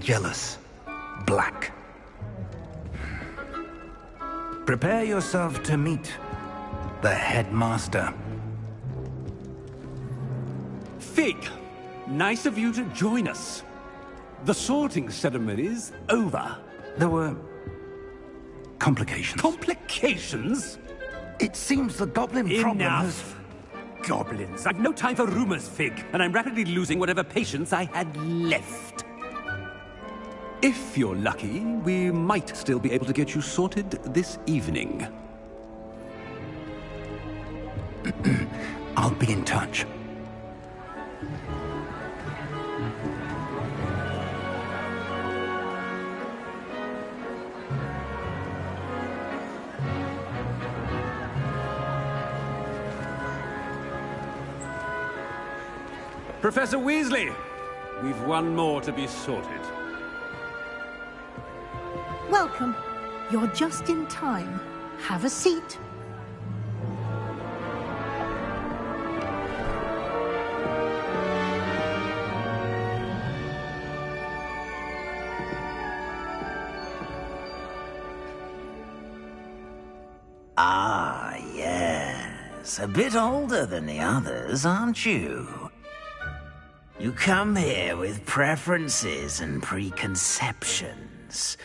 jealous, black. Prepare yourself to meet the headmaster. Fig, nice of you to join us. The sorting ceremony's over. There were complications. Complications? It seems the goblin problem has... Enough! Goblins. I've no time for rumors, Fig, and I'm rapidly losing whatever patience I had left. If you're lucky, we might still be able to get you sorted this evening. I'll be in touch. Professor Weasley, we've one more to be sorted. Welcome. You're just in time. Have a seat. Ah, yes. A bit older than the others, aren't you? You come here with preferences and preconceptions.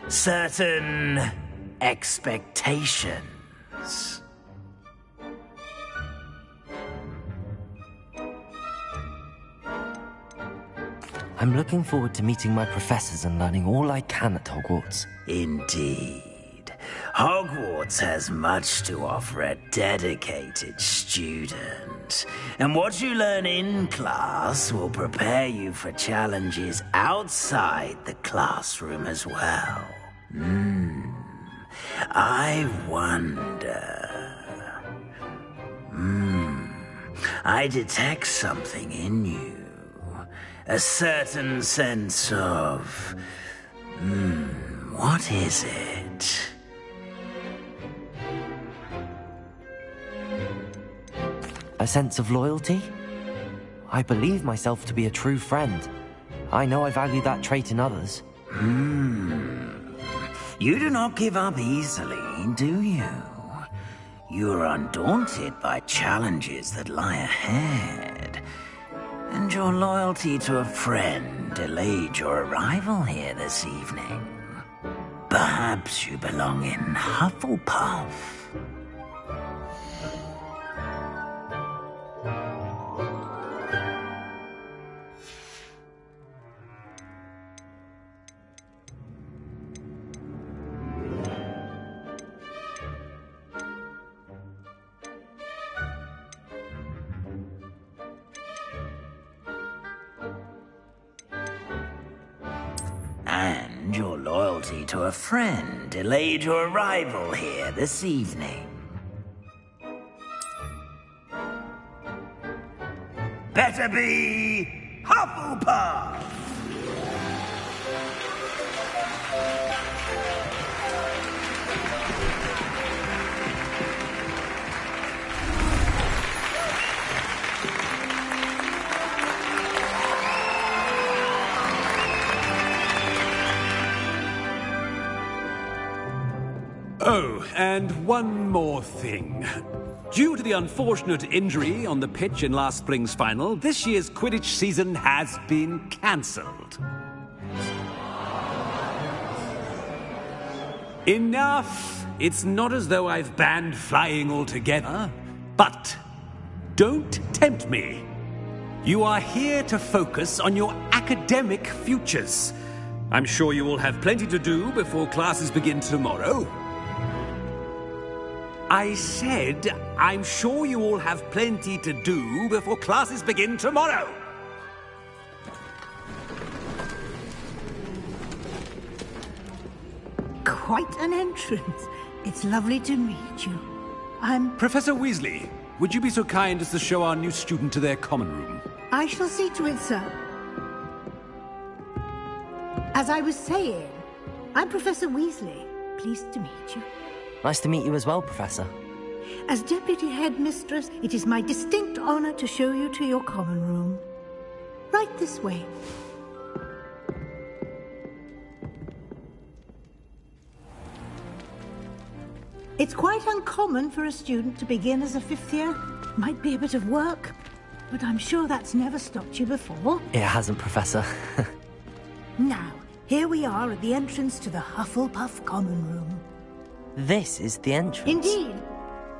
Certain expectations. I'm looking forward to meeting my professors and learning all I can at Hogwarts. Indeed. Hogwarts has much to offer a dedicated student. And what you learn in class will prepare you for challenges outside the classroom as well. I wonder... I detect something in you. A certain sense of... what is it? A sense of loyalty? I believe myself to be a true friend. I know I value that trait in others. You do not give up easily, do you? You are undaunted by challenges that lie ahead. And your loyalty to a friend delayed your arrival here this evening. Perhaps you belong in Hufflepuff. And your loyalty to a friend delayed your arrival here this evening. Better be Hufflepuff! Oh, and one more thing. Due to the unfortunate injury on the pitch in last spring's final, this year's Quidditch season has been cancelled. Enough! It's not as though I've banned flying altogether, but don't tempt me. You are here to focus on your academic futures. I'm sure you will have plenty to do before classes begin tomorrow. I said, I'm sure you all have plenty to do before classes begin tomorrow. Quite an entrance. It's lovely to meet you. I'm... Professor Weasley, would you be so kind as to show our new student to their common room? I shall see to it, sir. As I was saying, I'm Professor Weasley. Pleased to meet you. Nice to meet you as well, Professor. As Deputy Headmistress, it is my distinct honor to show you to your common room. Right this way. It's quite uncommon for a student to begin as a 5th year. Might be a bit of work, but I'm sure that's never stopped you before. It hasn't, Professor. Now, here we are at the entrance to the Hufflepuff Common Room. This is the entrance? Indeed.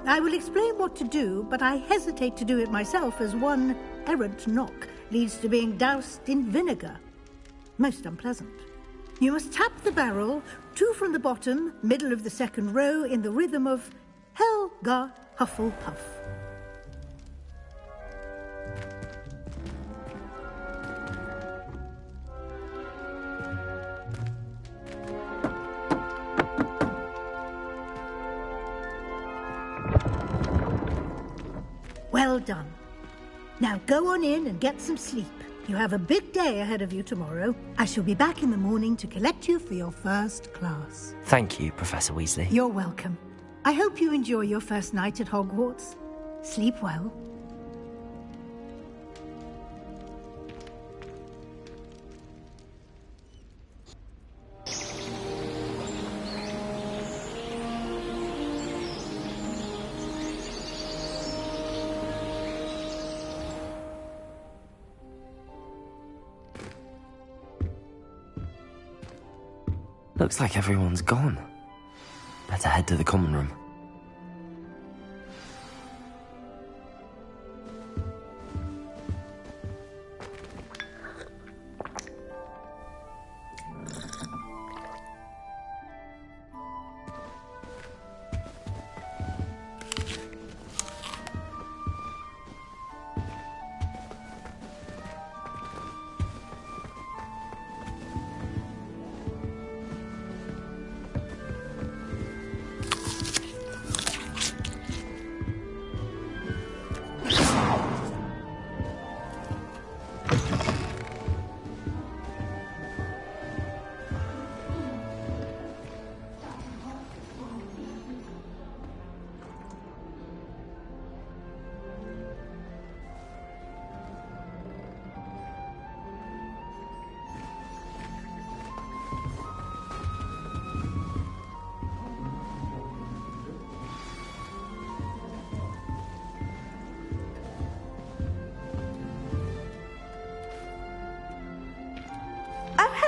I will explain what to do, but I hesitate to do it myself as one errant knock leads to being doused in vinegar. Most unpleasant. You must tap the barrel, 2 from the bottom, middle of the 2nd row, in the rhythm of Helga Hufflepuff. Well done. Now go on in and get some sleep. You have a big day ahead of you tomorrow. I shall be back in the morning to collect you for your first class. Thank you, Professor Weasley. You're welcome. I hope you enjoy your first night at Hogwarts. Sleep well. Looks like everyone's gone. Better head to the common room.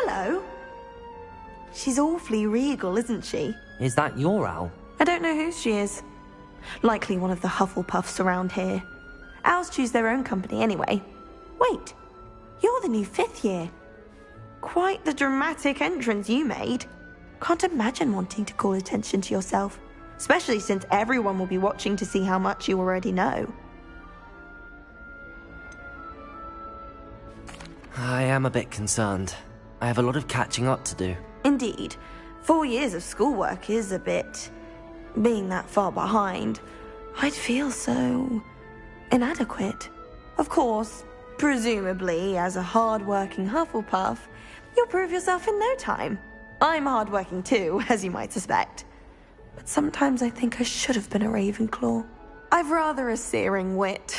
Hello. She's awfully regal, isn't she? Is that your owl? I don't know who she is. Likely one of the Hufflepuffs around here. Owls choose their own company anyway. Wait, you're the new 5th year. Quite the dramatic entrance you made. Can't imagine wanting to call attention to yourself, especially since everyone will be watching to see how much you already know. I am a bit concerned. I have a lot of catching up to do. Indeed. 4 years of schoolwork is a bit... being that far behind. I'd feel so... inadequate. Of course, presumably, as a hard-working Hufflepuff, you'll prove yourself in no time. I'm hard-working too, as you might suspect. But sometimes I think I should have been a Ravenclaw. I've rather a searing wit.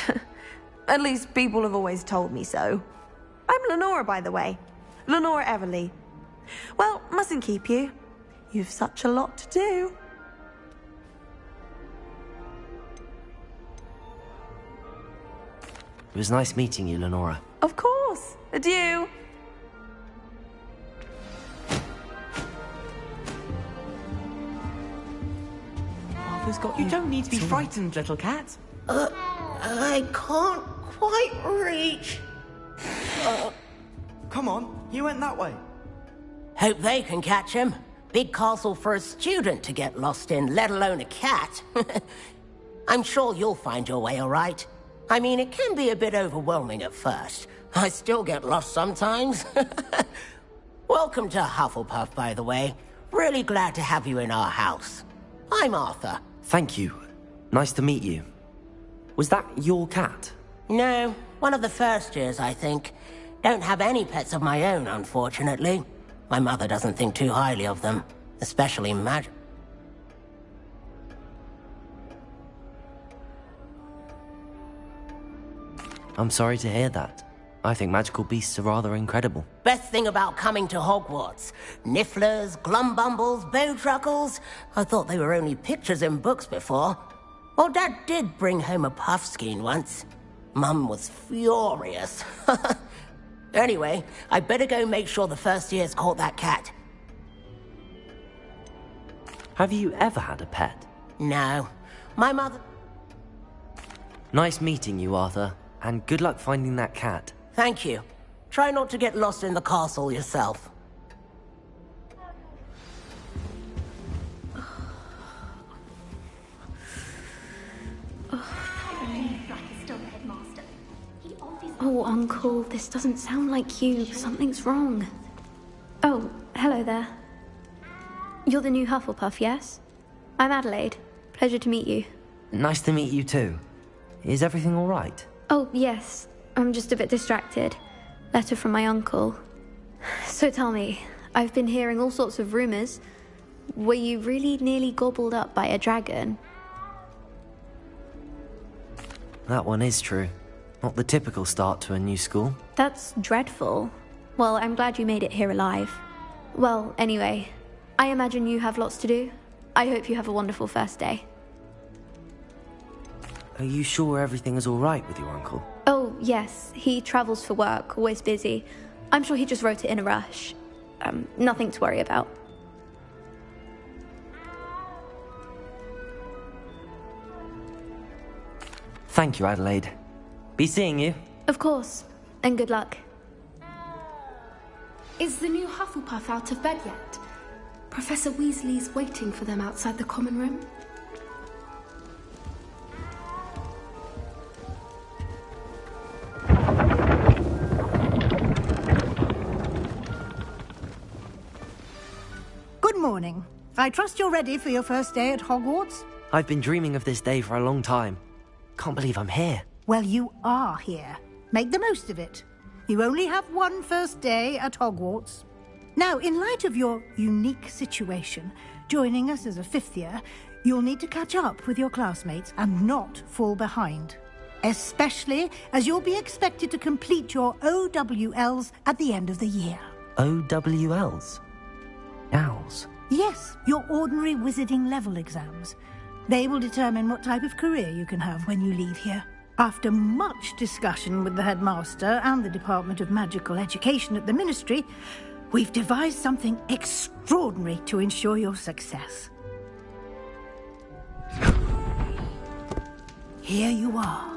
At least people have always told me so. I'm Lenora, by the way. Lenora Everly. Well, mustn't keep you. You've such a lot to do. It was nice meeting you, Lenora. Of course. Adieu. Arthur's got You don't need to be frightened, little cat. I can't quite reach. Come on, he went that way. Hope they can catch him. Big castle for a student to get lost in, let alone a cat. I'm sure you'll find your way all right. I mean, it can be a bit overwhelming at first. I still get lost sometimes. Welcome to Hufflepuff, by the way. Really glad to have you in our house. I'm Arthur. Thank you. Nice to meet you. Was that your cat? No, one of the first years, I think. Don't have any pets of my own, unfortunately. My mother doesn't think too highly of them, especially magic. I'm sorry to hear that. I think magical beasts are rather incredible. Best thing about coming to Hogwarts. Nifflers, glumbumbles, bowtruckles. I thought they were only pictures in books before. Well, Dad did bring home a puffskein once. Mum was furious. Anyway, I better go make sure the first year's caught that cat. Have you ever had a pet? No. My mother... Nice meeting you, Arthur. And good luck finding that cat. Thank you. Try not to get lost in the castle yourself. Oh, Uncle, this doesn't sound like you. Something's wrong. Oh, hello there. You're the new Hufflepuff, yes? I'm Adelaide. Pleasure to meet you. Nice to meet you too. Is everything all right? Oh, yes. I'm just a bit distracted. Letter from my uncle. So tell me, I've been hearing all sorts of rumors. Were you really nearly gobbled up by a dragon? That one is true. Not the typical start to a new school. That's dreadful. Well, I'm glad you made it here alive. Well, anyway, I imagine you have lots to do. I hope you have a wonderful first day. Are you sure everything is all right with your uncle? Oh, yes. He travels for work, always busy. I'm sure he just wrote it in a rush. Nothing to worry about. Thank you, Adelaide. Be seeing you. Of course. And good luck. Is the new Hufflepuff out of bed yet? Professor Weasley's waiting for them outside the common room. Good morning. I trust you're ready for your first day at Hogwarts? I've been dreaming of this day for a long time. Can't believe I'm here. Well, you are here. Make the most of it. You only have one first day at Hogwarts. Now, in light of your unique situation, joining us as a fifth year, you'll need to catch up with your classmates and not fall behind. Especially as you'll be expected to complete your OWLs at the end of the year. OWLs? Owls? Yes, your ordinary wizarding level exams. They will determine what type of career you can have when you leave here. After much discussion with the headmaster and the Department of Magical Education at the Ministry, we've devised something extraordinary to ensure your success. Here you are.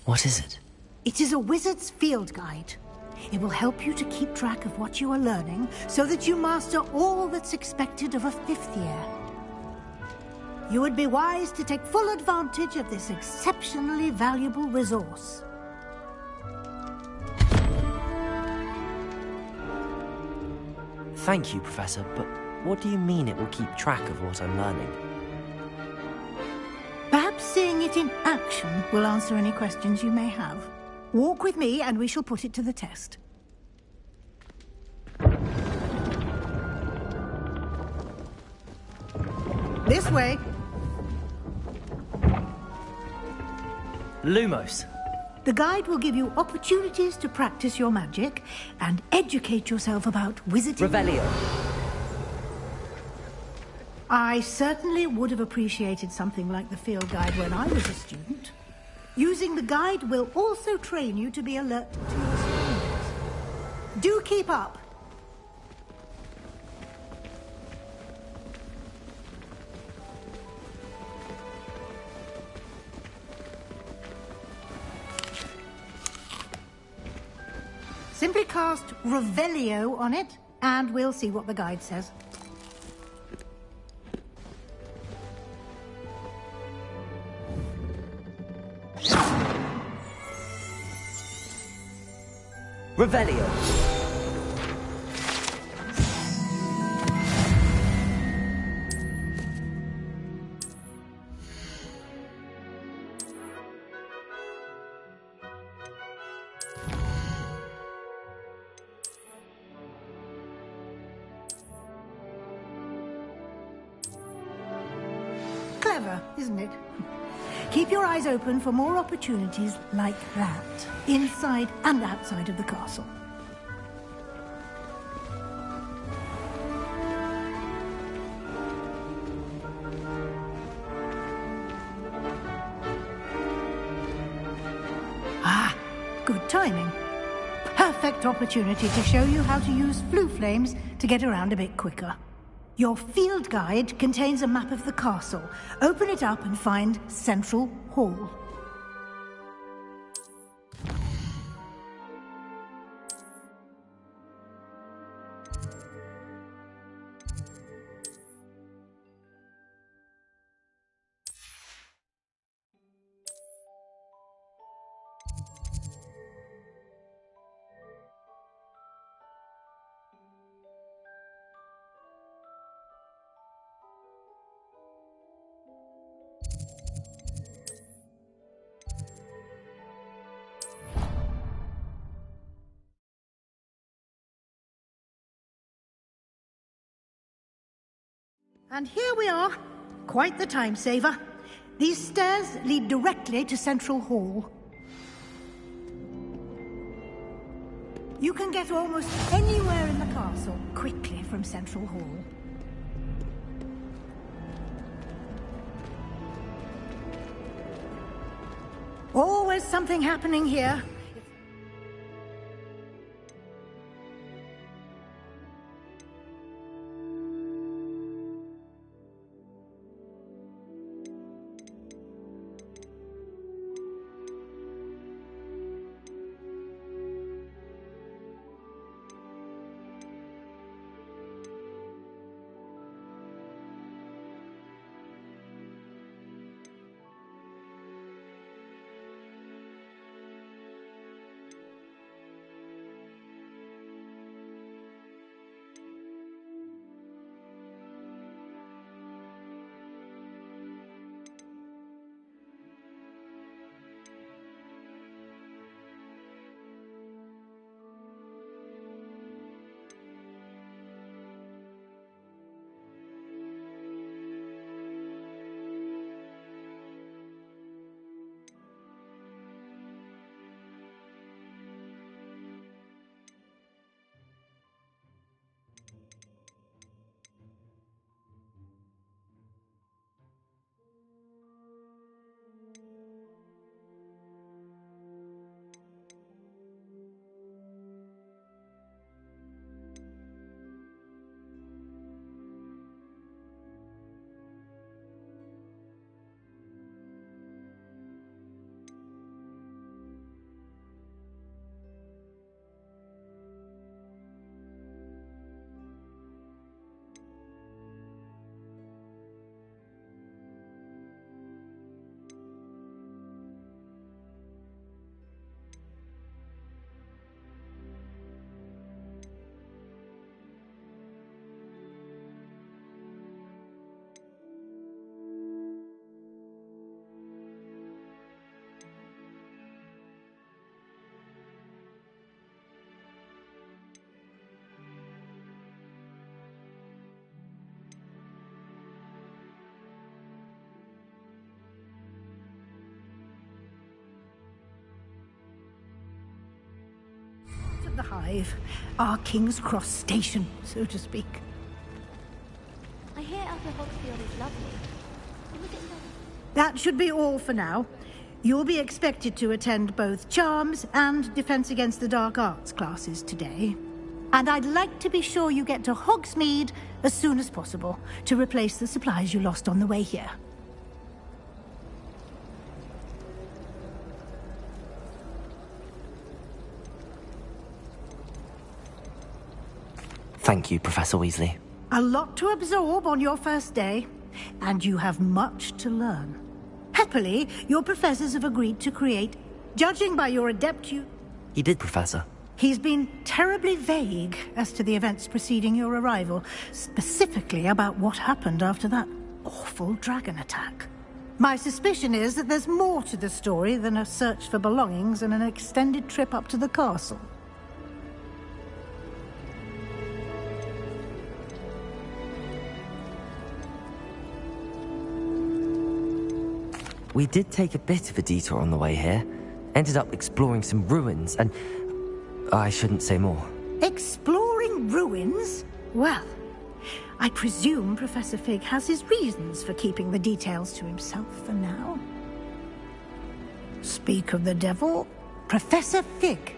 What is it? It is a wizard's field guide. It will help you to keep track of what you are learning so that you master all that's expected of a fifth year. You would be wise to take full advantage of this exceptionally valuable resource. Thank you, Professor, but what do you mean it will keep track of what I'm learning? Perhaps seeing it in action will answer any questions you may have. Walk with me and we shall put it to the test. This way. Lumos. The guide will give you opportunities to practice your magic and educate yourself about wizarding. Revelio. I certainly would have appreciated something like the field guide when I was a student. Using the guide will also train you to be alert to your surroundings. Do keep up. Simply cast Revelio on it, and we'll see what the guide says. Revelio. Clever, isn't it? Keep your eyes open for more opportunities like that, inside and outside of the castle. Ah, good timing. Perfect opportunity to show you how to use flue flames to get around a bit quicker. Your field guide contains a map of the castle. Open it up and find Central Hall. And here we are. Quite the time saver. These stairs lead directly to Central Hall. You can get almost anywhere in the castle quickly from Central Hall. Always something happening here. The Hive, our King's Cross station, so to speak. I hear Upper Hogsfield is lovely. That should be all for now. You'll be expected to attend both Charms and Defense Against the Dark Arts classes today. And I'd like to be sure you get to Hogsmeade as soon as possible to replace the supplies you lost on the way here. Thank you, Professor Weasley. A lot to absorb on your first day, and you have much to learn. Happily, your professors have agreed to create, judging by your adept He did, Professor. He's been terribly vague as to the events preceding your arrival, specifically about what happened after that awful dragon attack. My suspicion is that there's more to the story than a search for belongings and an extended trip up to the castle. We did take a bit of a detour on the way here. Ended up exploring some ruins and... I shouldn't say more. Exploring ruins? Well, I presume Professor Fig has his reasons for keeping the details to himself for now. Speak of the devil, Professor Fig.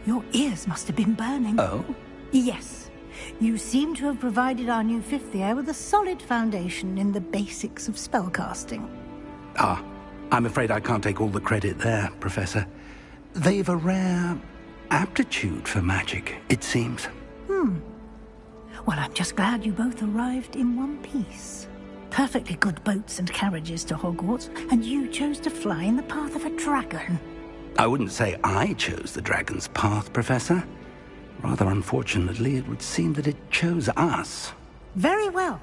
Your ears must have been burning. Oh? Yes. You seem to have provided our new fifth year with a solid foundation in the basics of spellcasting. Ah, I'm afraid I can't take all the credit there, Professor. They've a rare aptitude for magic, it seems. Well, I'm just glad you both arrived in one piece. Perfectly good boats and carriages to Hogwarts, and you chose to fly in the path of a dragon. I wouldn't say I chose the dragon's path, Professor. Rather unfortunately, it would seem that it chose us. Very well.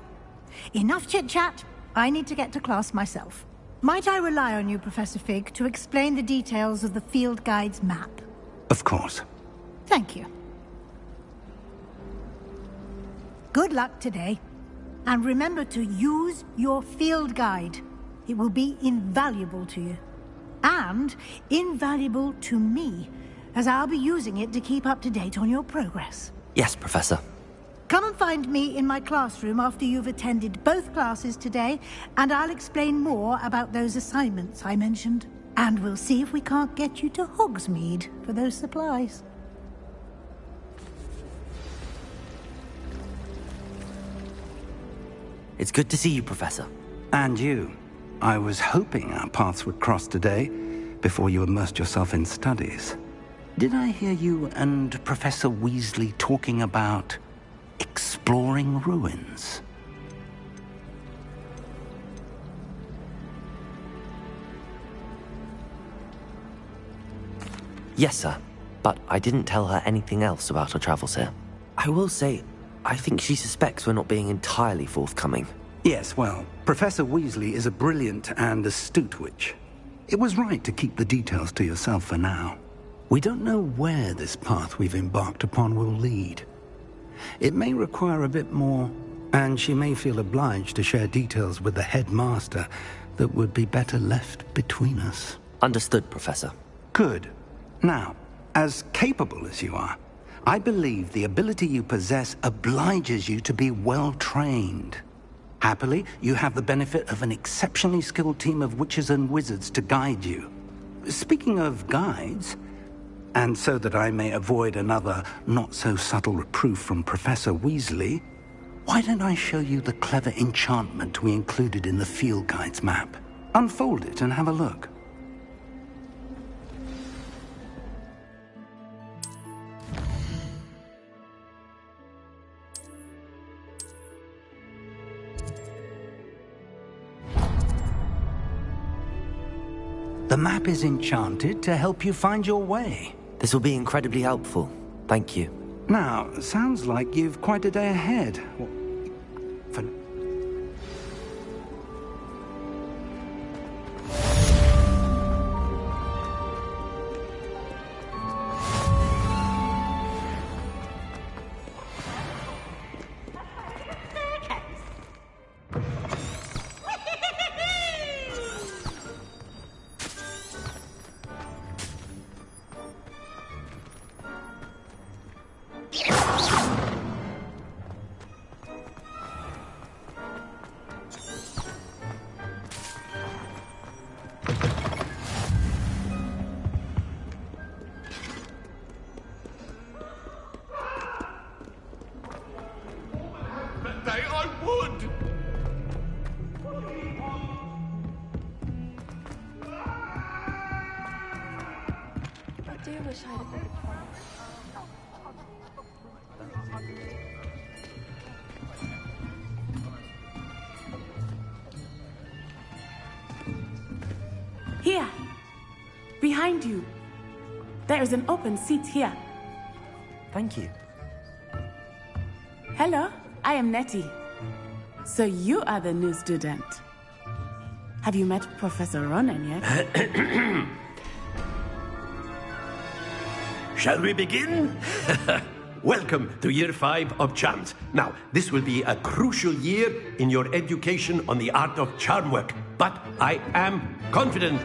Enough chit-chat. I need to get to class myself. Might I rely on you, Professor Fig, to explain the details of the field guide's map? Of course. Thank you. Good luck today. And remember to use your field guide. It will be invaluable to you. And invaluable to me, as I'll be using it to keep up to date on your progress. Yes, Professor. Come and find me in my classroom after you've attended both classes today, and I'll explain more about those assignments I mentioned. And we'll see if we can't get you to Hogsmeade for those supplies. It's good to see you, Professor. And you. I was hoping our paths would cross today, before you immersed yourself in studies. Did I hear you and Professor Weasley talking about exploring ruins? Yes, sir. But I didn't tell her anything else about our travels here. I will say, I think she suspects we're not being entirely forthcoming. Yes, well, Professor Weasley is a brilliant and astute witch. It was right to keep the details to yourself for now. We don't know where this path we've embarked upon will lead. It may require a bit more, and she may feel obliged to share details with the headmaster that would be better left between us. Understood, Professor. Good. Now, as capable as you are, I believe the ability you possess obliges you to be well-trained. Happily, you have the benefit of an exceptionally skilled team of witches and wizards to guide you. Speaking of guides, and so that I may avoid another not-so-subtle reproof from Professor Weasley, why don't I show you the clever enchantment we included in the field guide's map? Unfold it and have a look. The map is enchanted to help you find your way. This will be incredibly helpful. Thank you. Now, sounds like you've quite a day ahead. Here, behind you. There is an open seat here. Thank you. Hello, I am Nettie. So you are the new student. Have you met Professor Ronan yet? Shall we begin? Welcome to Year 5 of Charms. Now, this will be a crucial year in your education on the art of charm work. but I am confident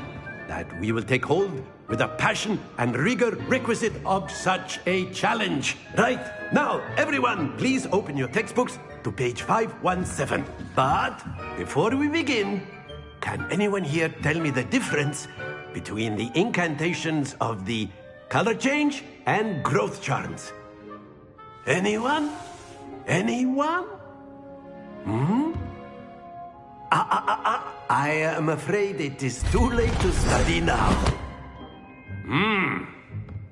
that we will take hold with the passion and rigor requisite of such a challenge. Right, now, everyone, please open your textbooks to page 517. But before we begin, can anyone here tell me the difference between the incantations of the color change and growth charms? Anyone? Anyone? I am afraid it is too late to study now.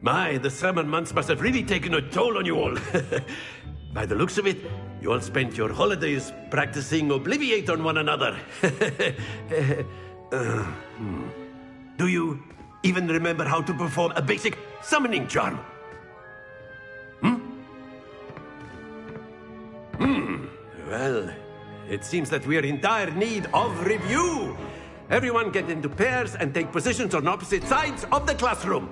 My, the summer months must have really taken a toll on you all. By the looks of it, you all spent your holidays practicing Obliviate on one another. Do you even remember how to perform a basic summoning charm? Well, it seems that we are in dire need of review. Everyone get into pairs and take positions on opposite sides of the classroom.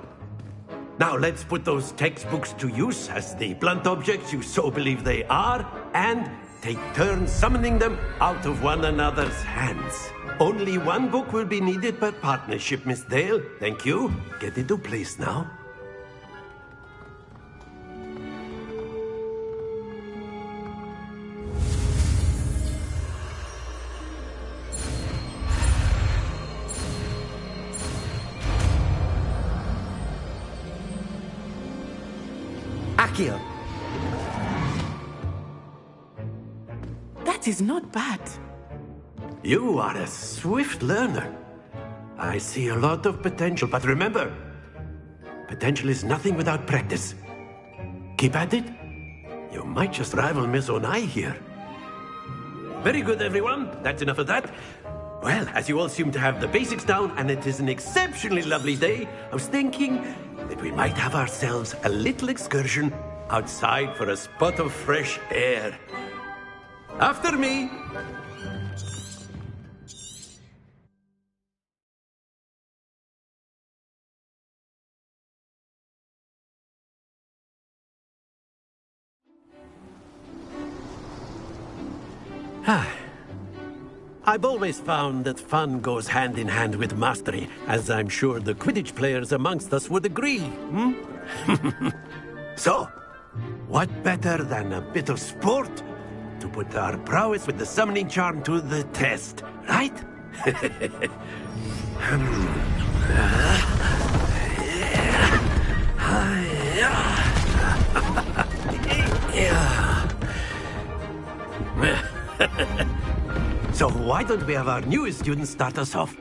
Now let's put those textbooks to use as the blunt objects you so believe they are, and take turns summoning them out of one another's hands. Only one book will be needed per partnership, Miss Dale. Thank you. Get into place now. Accio. That is not bad. You are a swift learner. I see a lot of potential, but remember, potential is nothing without practice. Keep at it. You might just rival Miss Onai here. Very good, everyone. That's enough of that. Well, as you all seem to have the basics down, and it is an exceptionally lovely day, I was thinking that we might have ourselves a little excursion outside for a spot of fresh air. After me. I've always found that fun goes hand in hand with mastery, as I'm sure the Quidditch players amongst us would agree. So, what better than a bit of sport to put our prowess with the summoning charm to the test, right? So why don't we have our newest student start us off?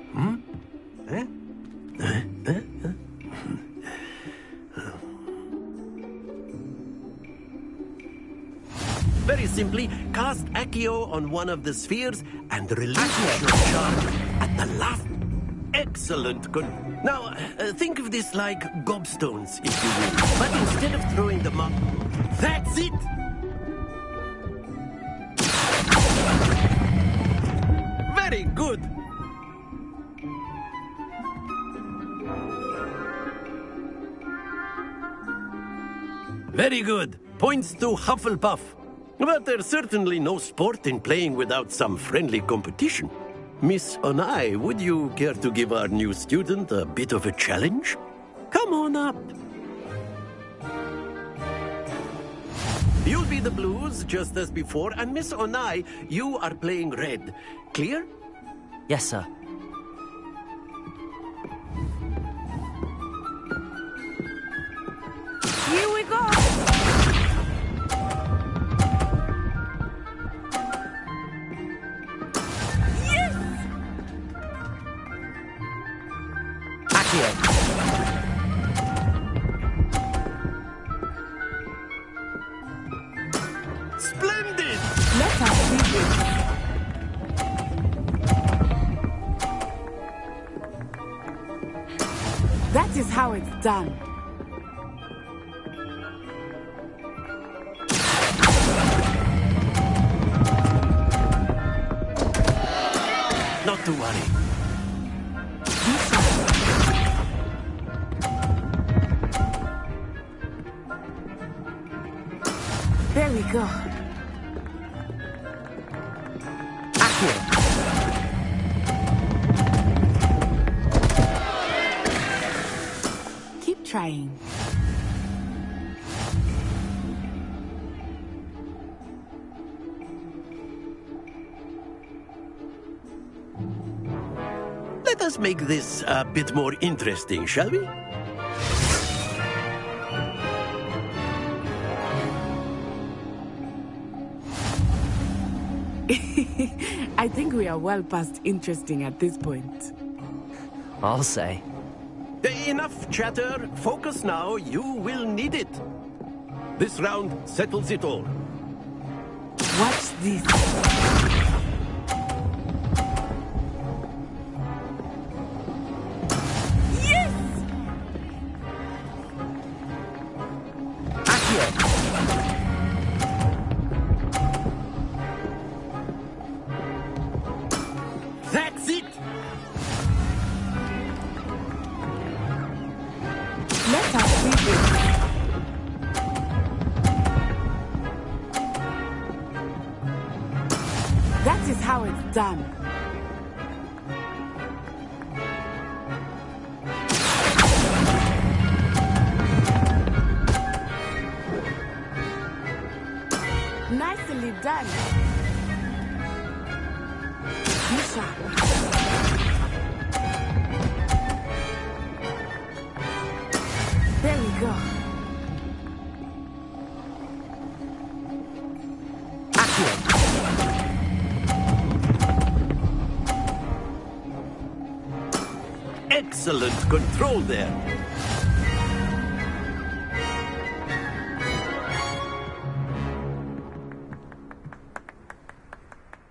Very simply, cast Accio on one of the spheres and release your charge at the last. Excellent. Good. Now, think of this like gobstones, if you will. But instead of throwing them up, that's it! Very good! Very good. Points to Hufflepuff. But there's certainly no sport in playing without some friendly competition. Miss Onai, would you care to give our new student a bit of a challenge? Come on up. You'll be the blues, just as before, and Miss Onai, you are playing red. Clear? Yes, sir. Here we go! Yes! Accio. Splendid! Let us begin. That is how it's done. Not to worry. There we go. Accio. trying. Let us make this a bit more interesting, shall we? I think we are well past interesting at this point. I'll say. Enough chatter. Focus now. You will need it. This round settles it all. Watch this. That's it! Let us see this. That is how it's done. Nicely done. There we go. Excellent control there.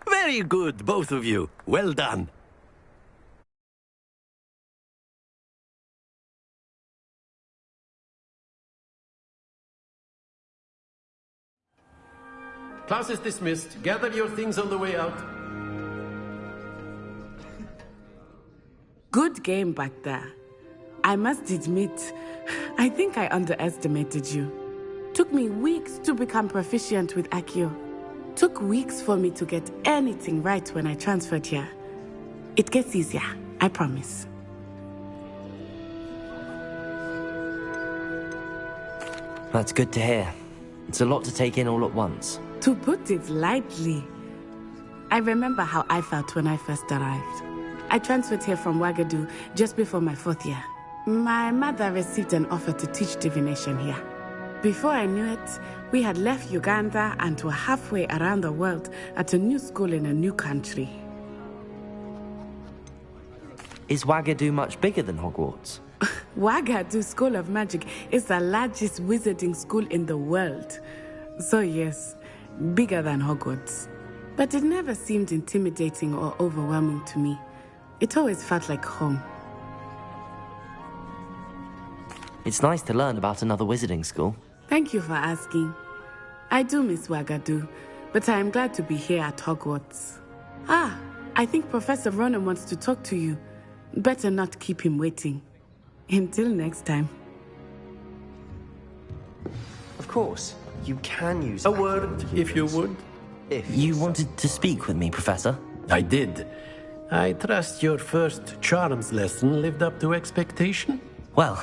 Very good, both of you. Well done. Class is dismissed. Gather your things on the way out. Good game back there. I must admit, I think I underestimated you. Took me weeks to become proficient with Accio. Took weeks for me to get anything right when I transferred here. It gets easier, I promise. That's good to hear. It's a lot to take in all at once. To put it lightly, I remember how I felt when I first arrived. I transferred here from Ouagadougou just before my 4th year. My mother received an offer to teach divination here. Before I knew it, we had left Uganda and were halfway around the world at a new school in a new country. Is Ouagadougou much bigger than Hogwarts? Ouagadougou School of Magic is the largest wizarding school in the world. So yes, bigger than Hogwarts. But it never seemed intimidating or overwhelming to me. It always felt like home. It's nice to learn about another wizarding school. Thank you for asking. I do miss Ouagadougou, but I am glad to be here at Hogwarts. Ah, I think Professor Ronan wants to talk to you. Better not keep him waiting. Until next time. Of course, you can use a word, if you would. You wanted to speak with me, Professor? I did. I trust your first charms lesson lived up to expectation? Well,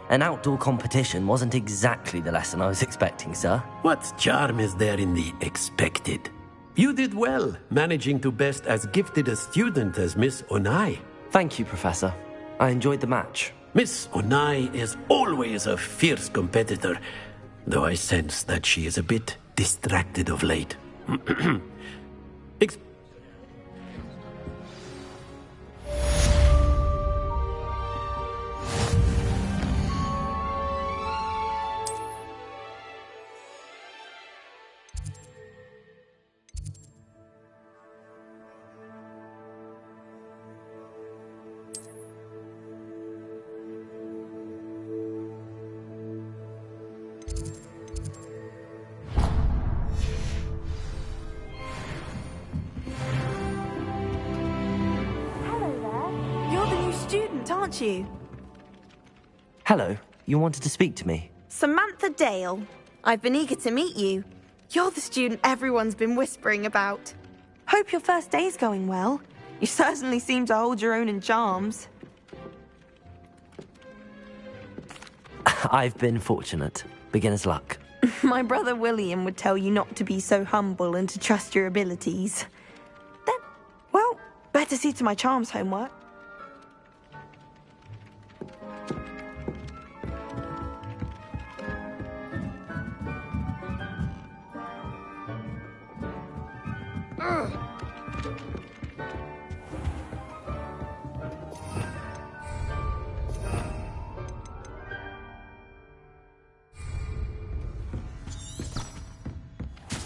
an outdoor competition wasn't exactly the lesson I was expecting, sir. What charm is there in the expected? You did well, managing to best as gifted a student as Miss Onai. Thank you, Professor. I enjoyed the match. Miss Onai is always a fierce competitor, though I sense that she is a bit distracted of late. Aren't you? Hello, you wanted to speak to me? Samantha Dale. I've been eager to meet you. You're the student everyone's been whispering about. Hope your first day's going well. You certainly seem to hold your own in charms. I've been fortunate. Beginner's luck. My brother William would tell you not to be so humble and to trust your abilities. Then, well, better see to my charms homework.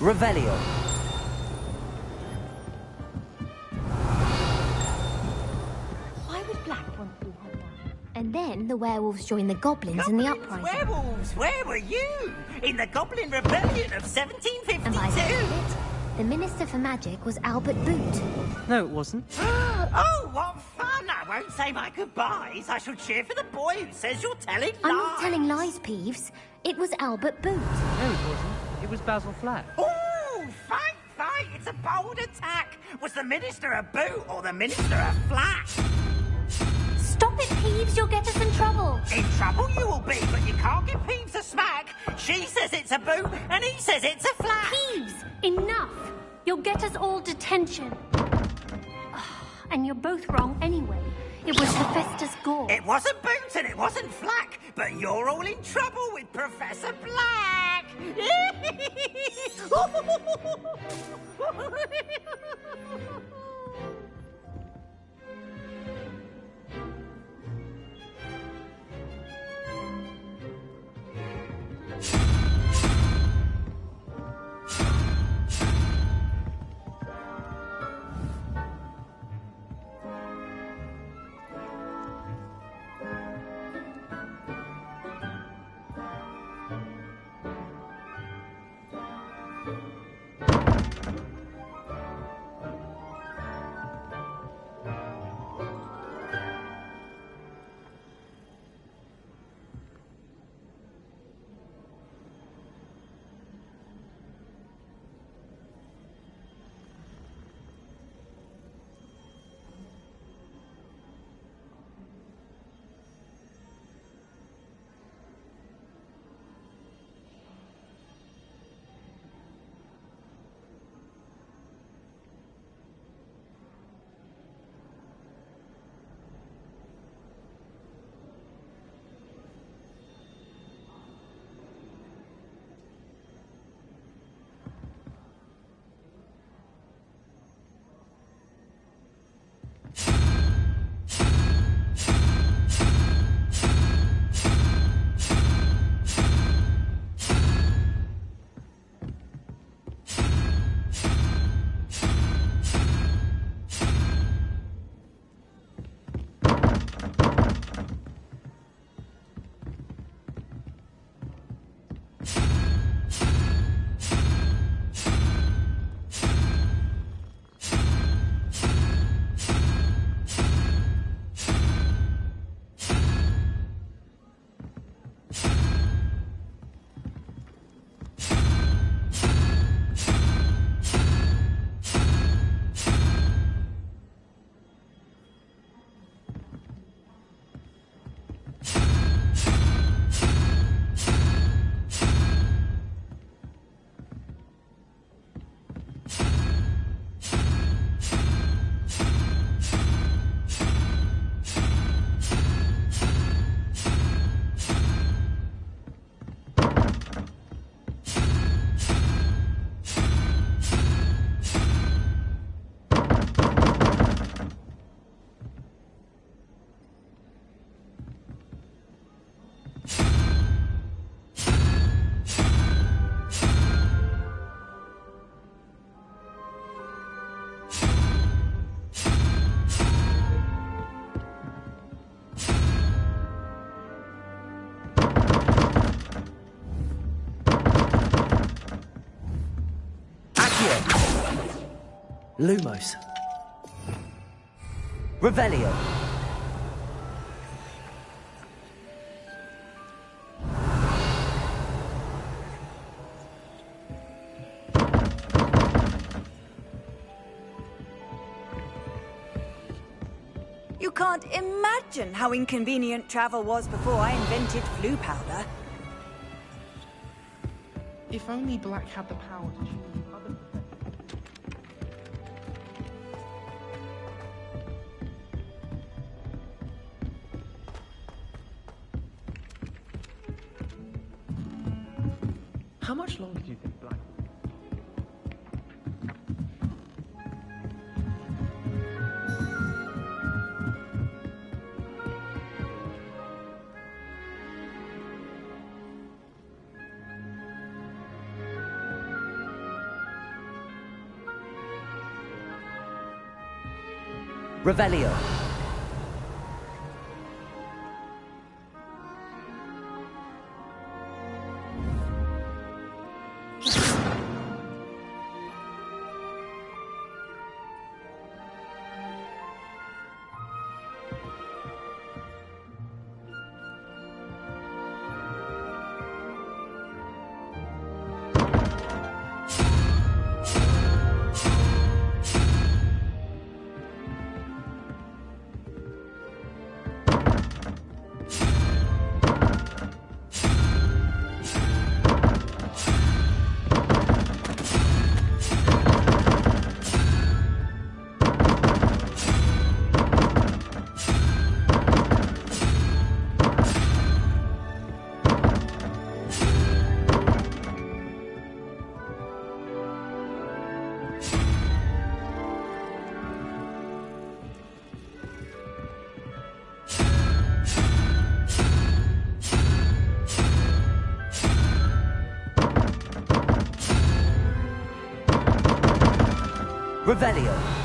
Revelio. Why would Black want to have that? And then the werewolves join the goblins in the uprising. Werewolves, where were you? In the Goblin Rebellion of 1752? And by the end of it, the Minister for Magic was Albert Boot. No, it wasn't. Oh, what fun! I won't say my goodbyes. I shall cheer for the boy who says you're telling lies. I'm not telling lies, Peeves. It was Albert Boot. No, it wasn't. It was Basil Flack. Oh, fight! It's a bold attack. Was the Minister a boot or the Minister a flack? Stop it, Peeves. You'll get us in trouble. In trouble you will be, but you can't give Peeves a smack. She says it's a boot, and he says it's a flack. Peeves, enough. You'll get us all detention. And you're both wrong anyway. It was Hephaestus Gore. It wasn't Boots and it wasn't Flack, but you're all in trouble with Professor Black. Lumos. Revelio. You can't imagine how inconvenient travel was before I invented flu powder. If only Black had the power to choose other How much longer do you think Black will be? Revelio. Revelio.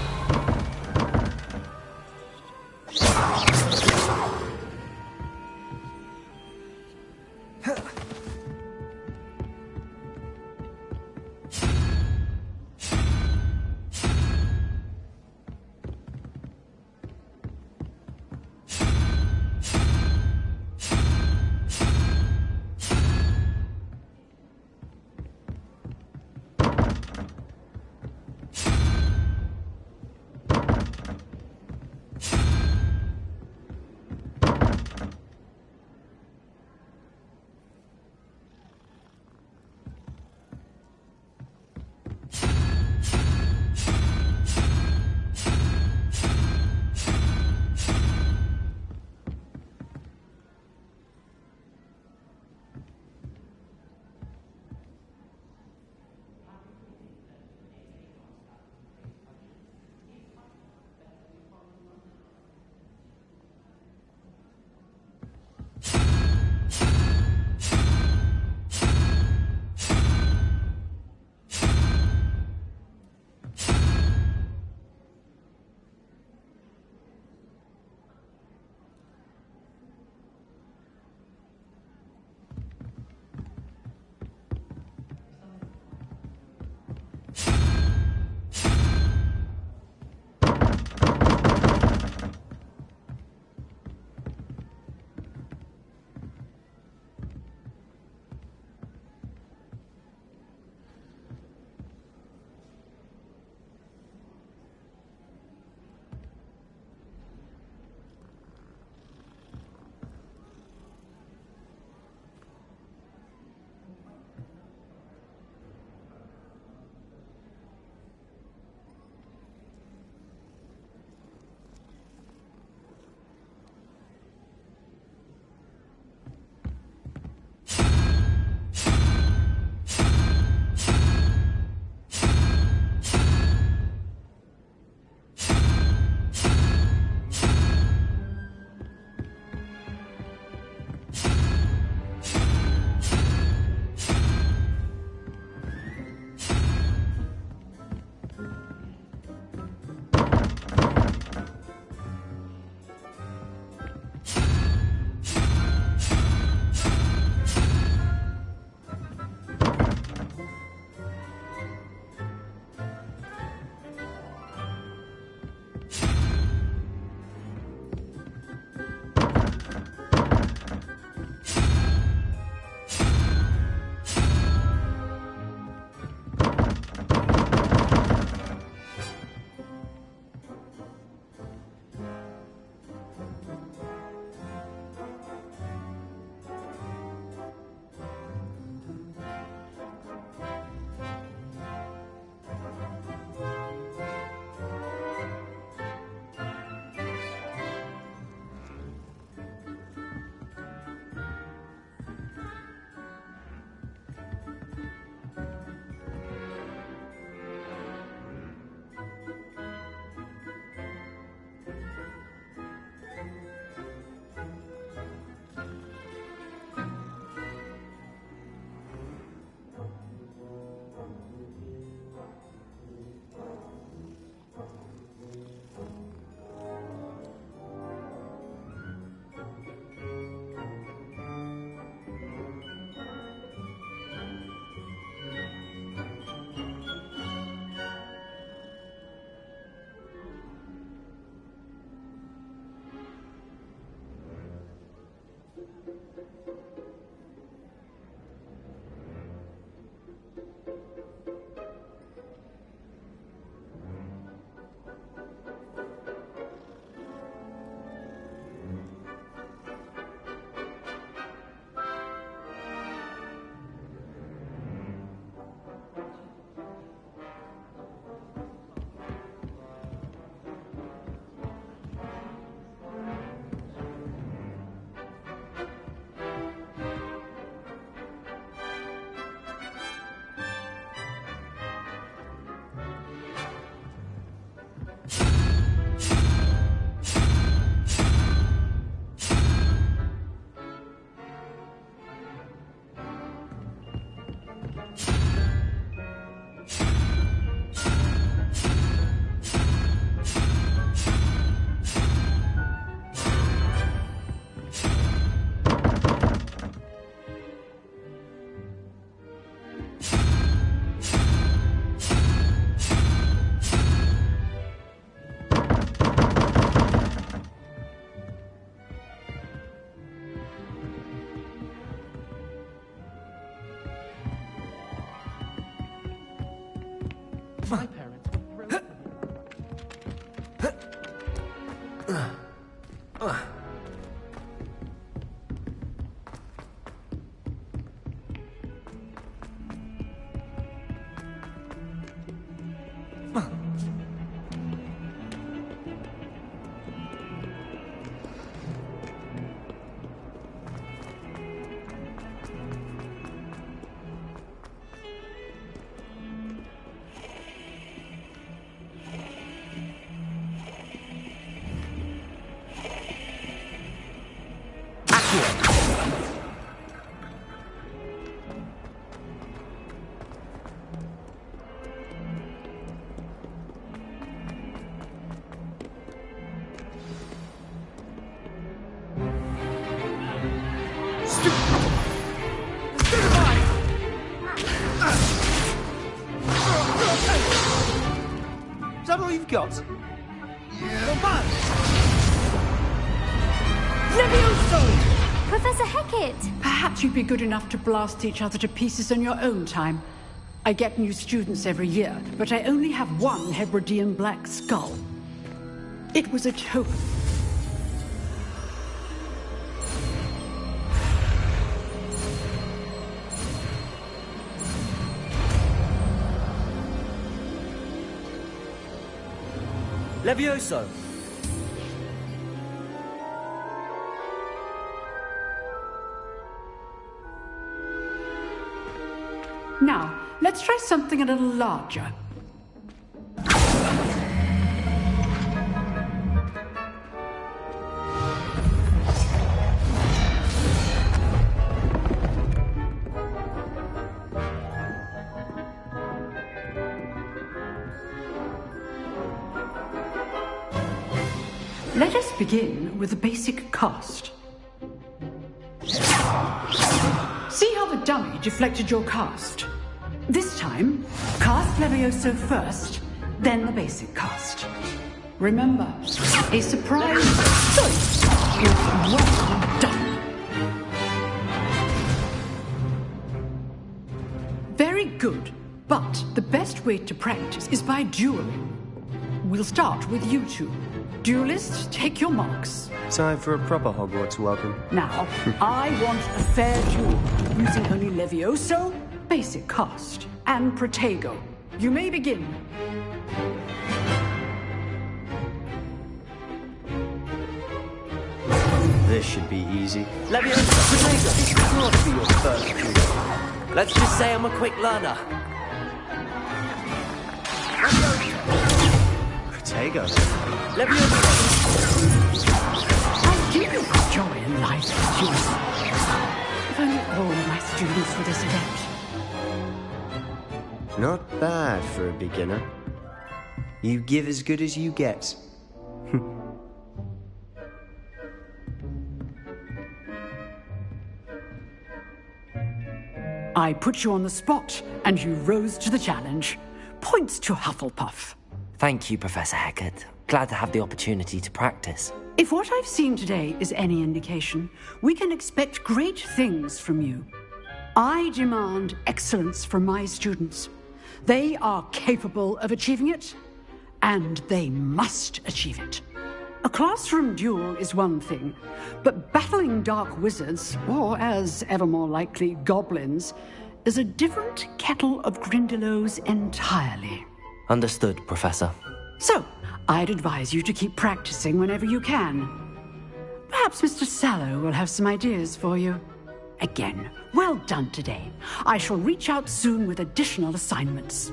My parents were thrilled to hear. Is that all you've got? Yeah. Levioso! Professor Hecat! Perhaps you'd be good enough to blast each other to pieces in your own time. I get new students every year, but I only have one Hebridean black skull. It was a token. Levioso! Now, let's try something a little larger. Let us begin with the basic cast. See how the dummy deflected your cast? This time, cast Levioso first, then the basic cast. Remember, a surprise choice is well done. Very good, but the best way to practice is by dueling. We'll start with you two. Duelists, take your marks. Time for a proper Hogwarts welcome. Now, I want a fair duel, using only Levioso, basic cast, and Protego. You may begin. This should be easy. Levioso, Protego, this can't be your first duel. Let's just say I'm a quick learner. Protego. Levioso. I do joy in life, students. If only all my students were this adept. Not bad for a beginner. You give as good as you get. I put you on the spot, and you rose to the challenge. Points to Hufflepuff. Thank you, Professor Hecat. Glad to have the opportunity to practice. If what I've seen today is any indication, we can expect great things from you. I demand excellence from my students. They are capable of achieving it, and they must achieve it. A classroom duel is one thing, but battling dark wizards, or as ever more likely, goblins, is a different kettle of Grindylows entirely. Understood, Professor. So, I'd advise you to keep practicing whenever you can. Perhaps Mr. Sallow will have some ideas for you. Again, well done today. I shall reach out soon with additional assignments.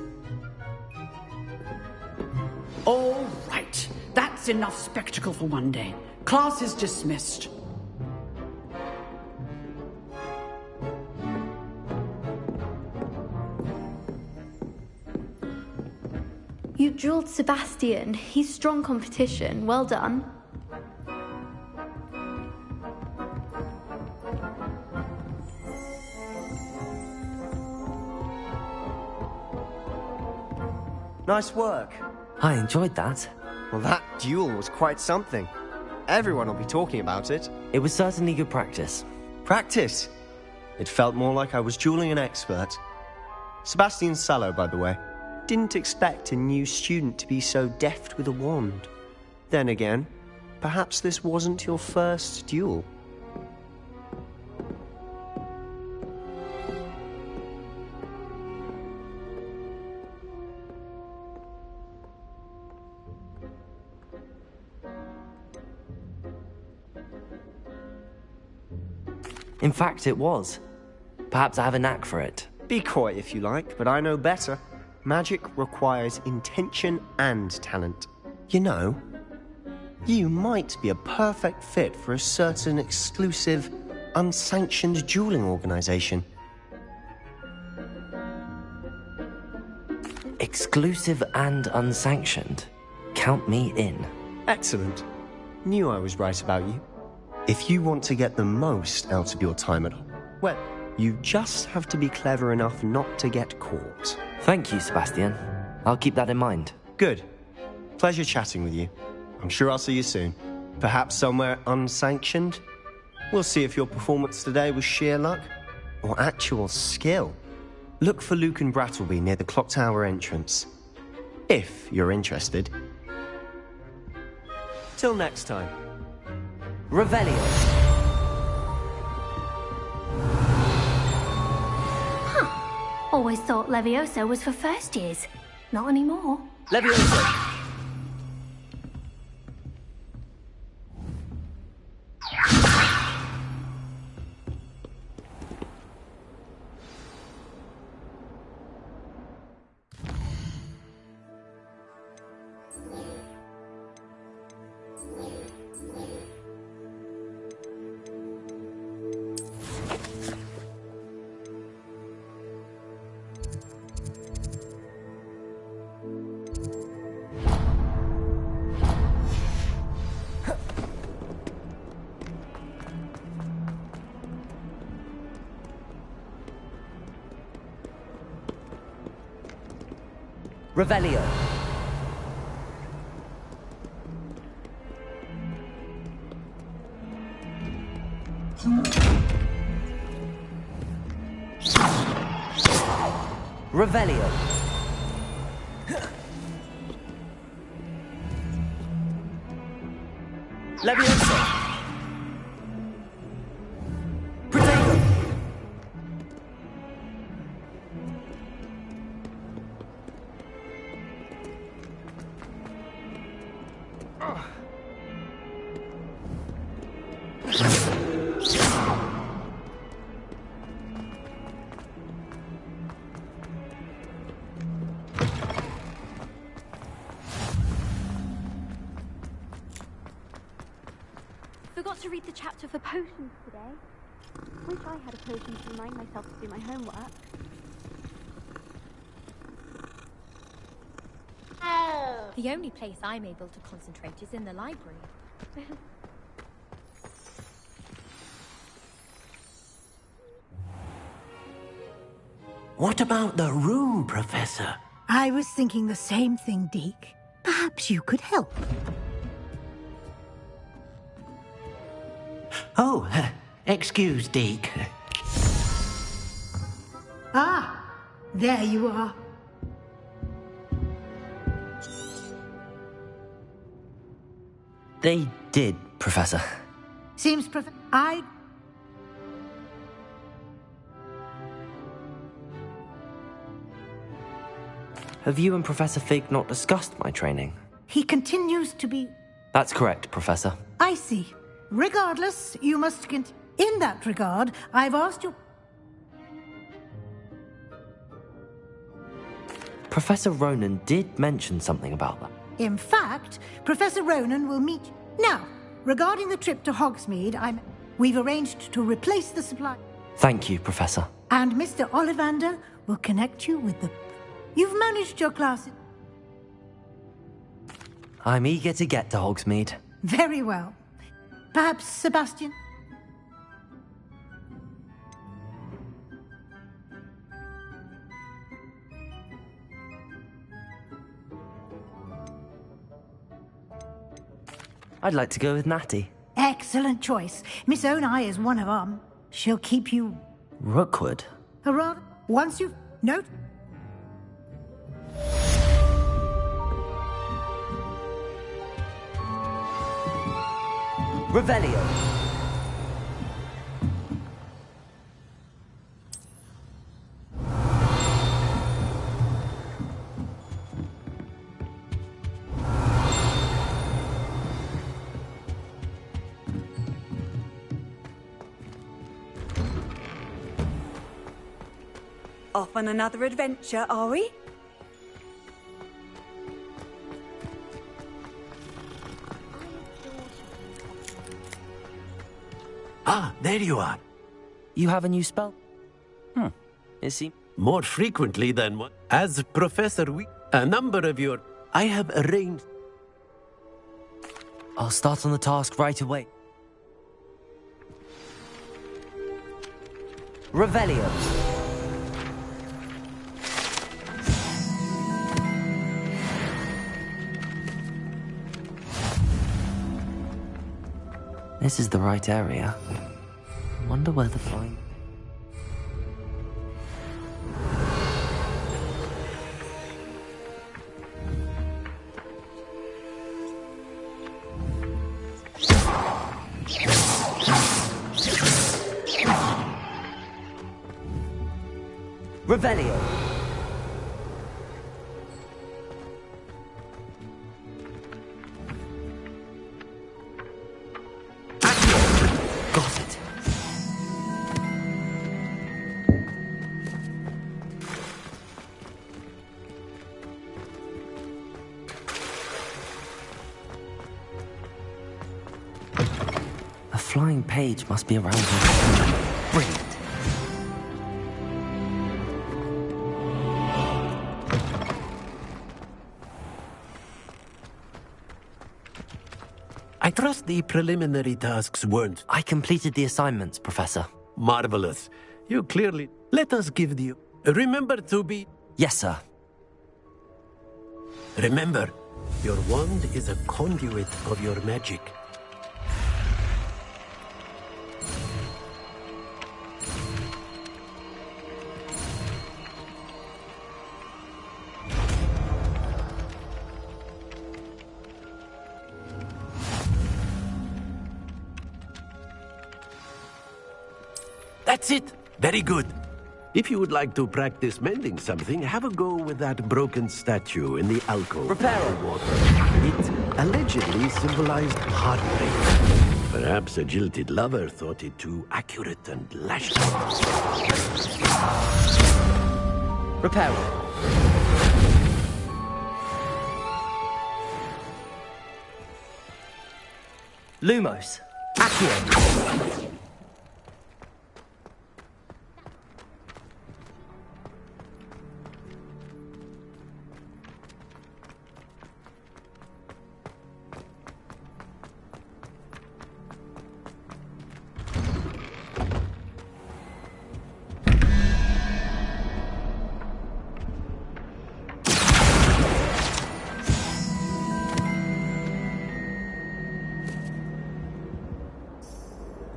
All right. That's enough spectacle for one day. Class is dismissed. You dueled Sebastian. He's strong competition. Well done. Nice work. I enjoyed that. Well, that duel was quite something. Everyone will be talking about it. It was certainly good practice. Practice? It felt more like I was dueling an expert. Sebastian Sallow, by the way. didn't expect a new student to be so deft with a wand. Then again, perhaps this wasn't your first duel. In fact, it was. Perhaps I have a knack for it. Be coy if you like, but I know better. Magic requires intention and talent. You know, you might be a perfect fit for a certain exclusive, unsanctioned dueling organization. Exclusive and unsanctioned? Count me in. Excellent. Knew I was right about you. If you want to get the most out of your time at home, well, you just have to be clever enough not to get caught. Thank you, Sebastian. I'll keep that in mind. Good. Pleasure chatting with you. I'm sure I'll see you soon. Perhaps somewhere unsanctioned? We'll see if your performance today was sheer luck or actual skill. Look for Luke and Brattleby near the clock tower entrance. If you're interested. Till next time. Revelio. Huh. Always thought Levioso was for first years. Not anymore. Levioso. Revelio. Revelio. Levioso. Forgot to read the chapter for potions today. Wish I had a potion to remind myself to do my homework. The only place I'm able to concentrate is in the library. What about the room, Professor? I was thinking the same thing, Deke. Perhaps you could help. Oh, excuse, Deke. Ah, there you are. They did, Professor. Seems Have you and Professor Fig not discussed my training? He continues to be... That's correct, Professor. I see. Regardless, you must In that regard, I've asked you... Professor Ronan did mention something about that. In fact, Professor Ronan will meet... Now, regarding the trip to Hogsmeade, We've arranged to replace the supply... Thank you, Professor. And Mr. Ollivander will connect you with the... You've managed your classes. I'm eager to get to Hogsmeade. Very well. Perhaps Sebastian? I'd like to go with Natty. Excellent choice. Miss Onai is one of them. She'll keep you... Rookwood? Hurrah! Once you've... Note... Revelio. Off on another adventure, are we? Ah, there you are. You have a new spell? Is he? More frequently than what? As Professor a number of your... I have arranged... I'll start on the task right away. Revelio. This is the right area. Wonder where the flying... Revelio. Got it. A flying page must be around here. Brilliant. I trust the preliminary tasks weren't... I completed the assignments, Professor. Marvelous. You clearly... Let us give you... Remember to be... Yes, sir. Remember, your wand is a conduit of your magic. That's it. Very good. If you would like to practice mending something, have a go with that broken statue in the alcove. Reparo. Water. It allegedly symbolized heartbreak. Perhaps a jilted lover thought it too accurate and lashed out. Reparo. Lumos. Accio.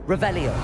Revelio.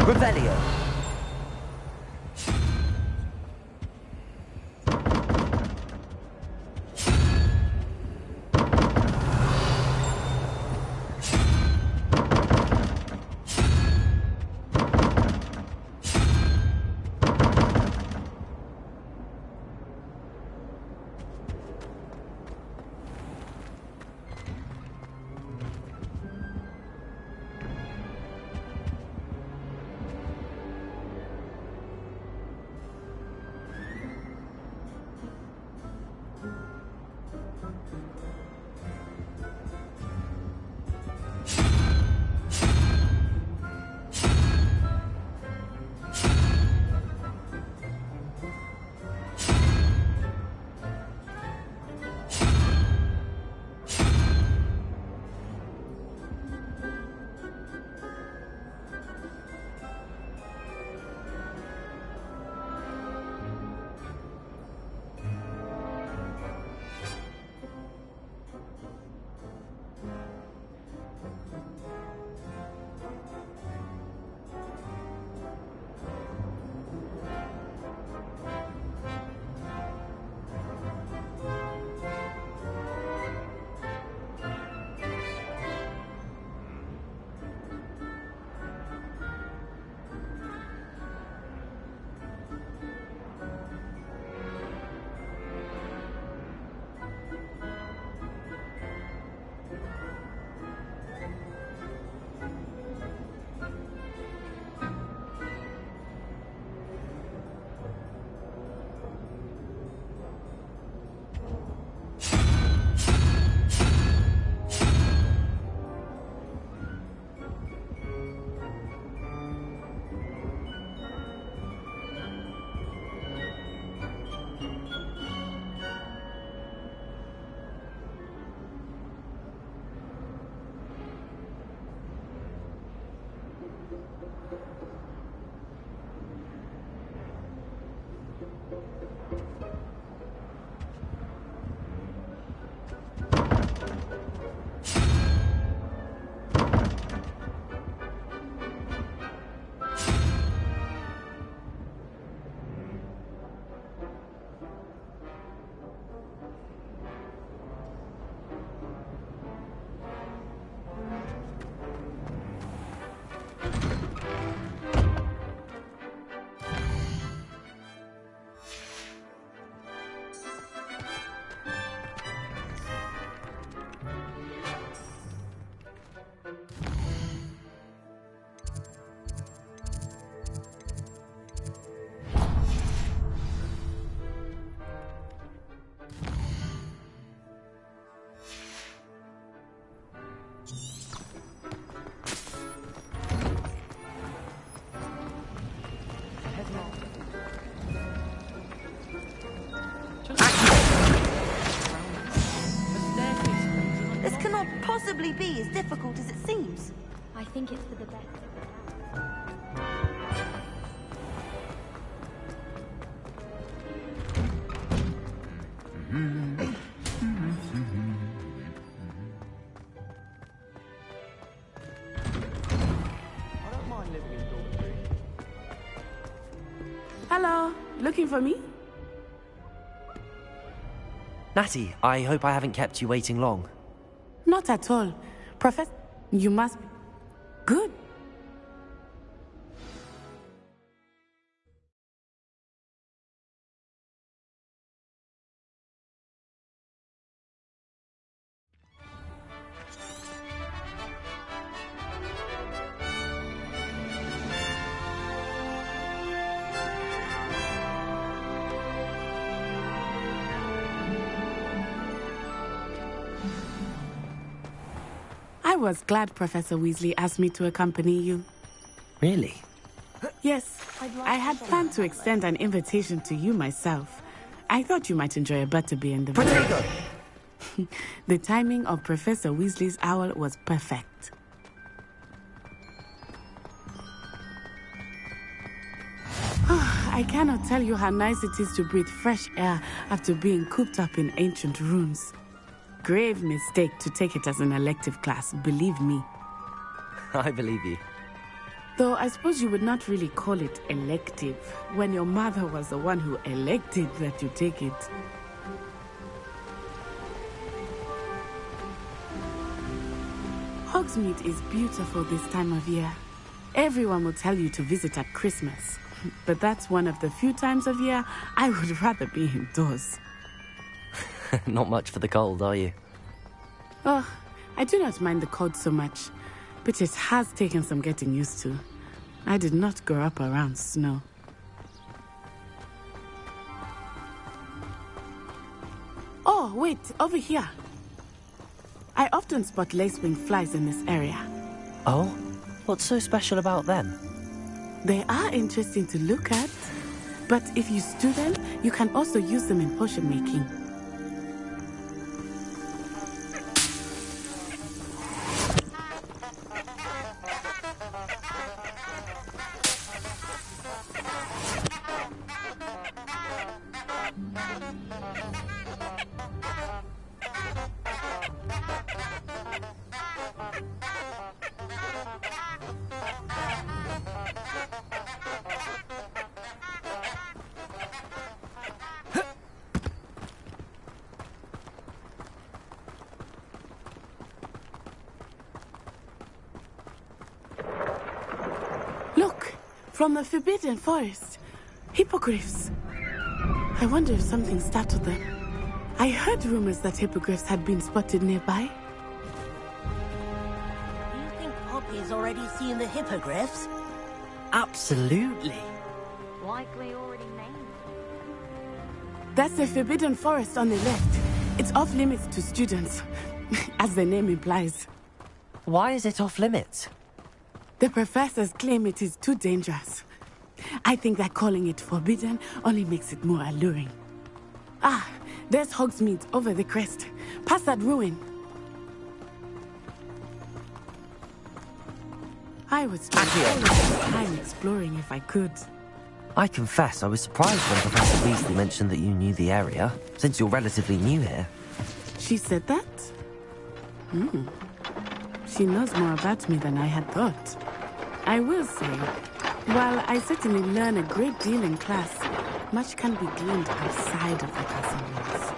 Revelio. Possibly be as difficult as it seems. I think it's for the best. Hello, looking for me? Natty, I hope I haven't kept you waiting long. Not at all. Professor, you must be good. I was glad Professor Weasley asked me to accompany you. Really? Yes, I had planned to extend an invitation to you myself. I thought you might enjoy a butterbeer in the Potato! The timing of Professor Weasley's owl was perfect. I cannot tell you how nice it is to breathe fresh air after being cooped up in ancient rooms. Grave mistake to take it as an elective class, believe me. I believe you. Though I suppose you would not really call it elective, when your mother was the one who elected that you take it. Hogsmeade is beautiful this time of year. Everyone will tell you to visit at Christmas. But that's one of the few times of year I would rather be indoors. Not much for the cold, are you? Oh, I do not mind the cold so much, but it has taken some getting used to. I did not grow up around snow. Oh, wait, over here. I often spot lacewing flies in this area. Oh? What's so special about them? They are interesting to look at, but if you stew them, you can also use them in potion making. Look, from the Forbidden Forest. Hippogriffs. I wonder if something startled them. I heard rumors that hippogriffs had been spotted nearby. Do you think Poppy's already seen the hippogriffs? Absolutely. Likely already named. That's the Forbidden Forest on the left. It's off limits to students, as the name implies. Why is it off limits? The professors claim it is too dangerous. I think that calling it forbidden only makes it more alluring. Ah, there's Hogsmeade over the crest. Past that ruin. I would spend all of this time exploring if I could. I confess I was surprised when Professor Weasley mentioned that you knew the area, since you're relatively new here. She said that? She knows more about me than I had thought. I will say, while I certainly learn a great deal in class, much can be gleaned outside of the castle walls.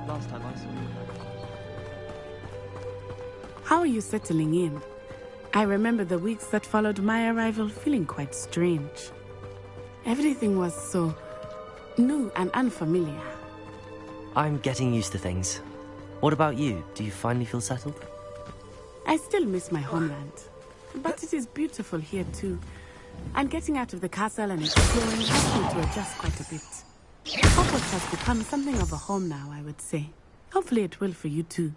Last time I saw you. How are you settling in? I remember the weeks that followed my arrival feeling quite strange. Everything was so new and unfamiliar. I'm getting used to things. What about you? Do you finally feel settled? I still miss my homeland, but it is beautiful here too. And getting out of the castle and exploring helped me to adjust quite a bit. Hogwarts has become something of a home now, I would say. Hopefully it will for you too.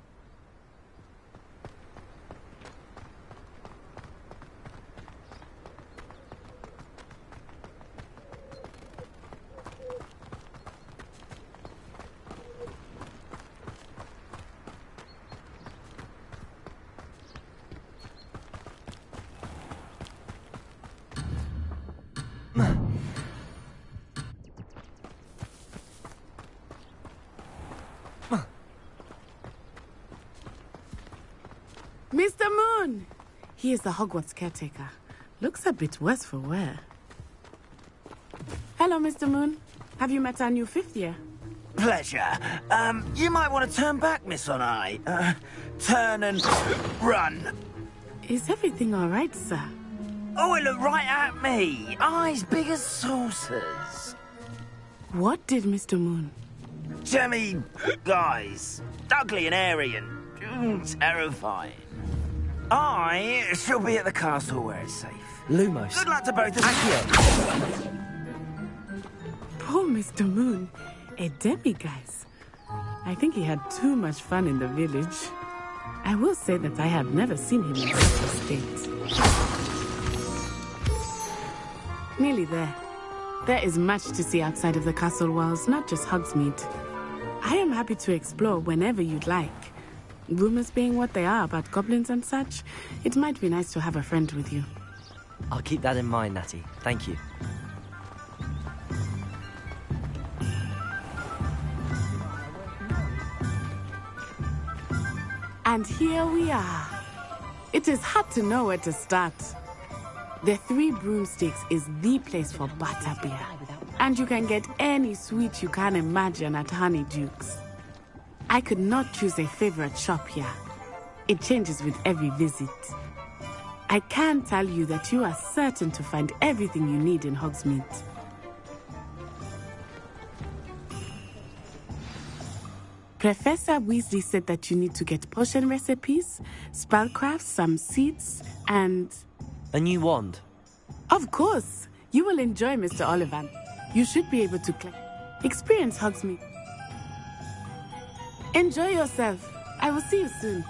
Mr. Moon! He is the Hogwarts caretaker. Looks a bit worse for wear. Hello, Mr. Moon. Have you met our new fifth year? Pleasure. You might want to turn back, Miss On Eye. Turn and run. Is everything all right, sir? Oh, it looked right at me. Eyes big as saucers. What did Mr. Moon? Jemmy guys. Ugly and airy and terrifying. I shall be at the castle where it's safe. Lumos. Good luck to both of you. Poor Mr. Moon. A demiguise. I think he had too much fun in the village. I will say that I have never seen him in such a state. Nearly there. There is much to see outside of the castle walls, not just Hogsmeade. I am happy to explore whenever you'd like. Rumors being what they are about goblins and such, it might be nice to have a friend with you. I'll keep that in mind, Natty. Thank you. And here we are. It is hard to know where to start. The Three Broomsticks is the place for butterbeer. And you can get any sweet you can imagine at Honeyduke's. I could not choose a favorite shop here. It changes with every visit. I can tell you that you are certain to find everything you need in Hogsmeade. Professor Weasley said that you need to get potion recipes, spellcrafts, some seeds, and... a new wand. Of course! You will enjoy Mr. Olivan. You should be able to experience Hogsmeade. Enjoy yourself. I will see you soon.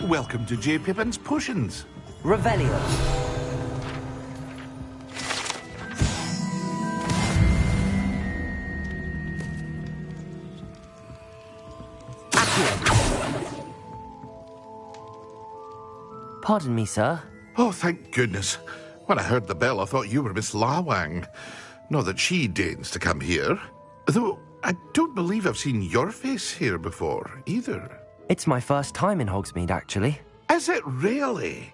Welcome to J. Pippin's Potions. Revelio. Pardon me, sir. Oh, thank goodness. When I heard the bell, I thought you were Miss Lawang. Not that she deigns to come here. Though I don't believe I've seen your face here before, either. It's my first time in Hogsmeade, actually. Is it really?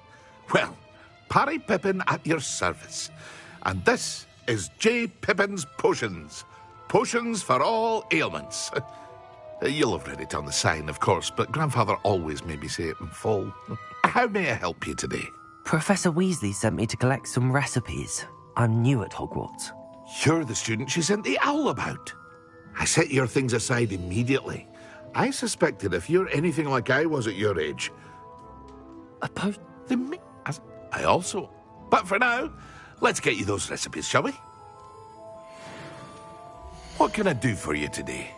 Well, Parry Pippin at your service. And this is J. Pippin's Potions. Potions for all ailments. You'll have read it on the sign, of course, but Grandfather always made me say it in full. How may I help you today? Professor Weasley sent me to collect some recipes. I'm new at Hogwarts. You're the student she sent the owl about. I set your things aside immediately. I suspected if you're anything like I was at your age... I also... But for now, let's get you those recipes, shall we? What can I do for you today?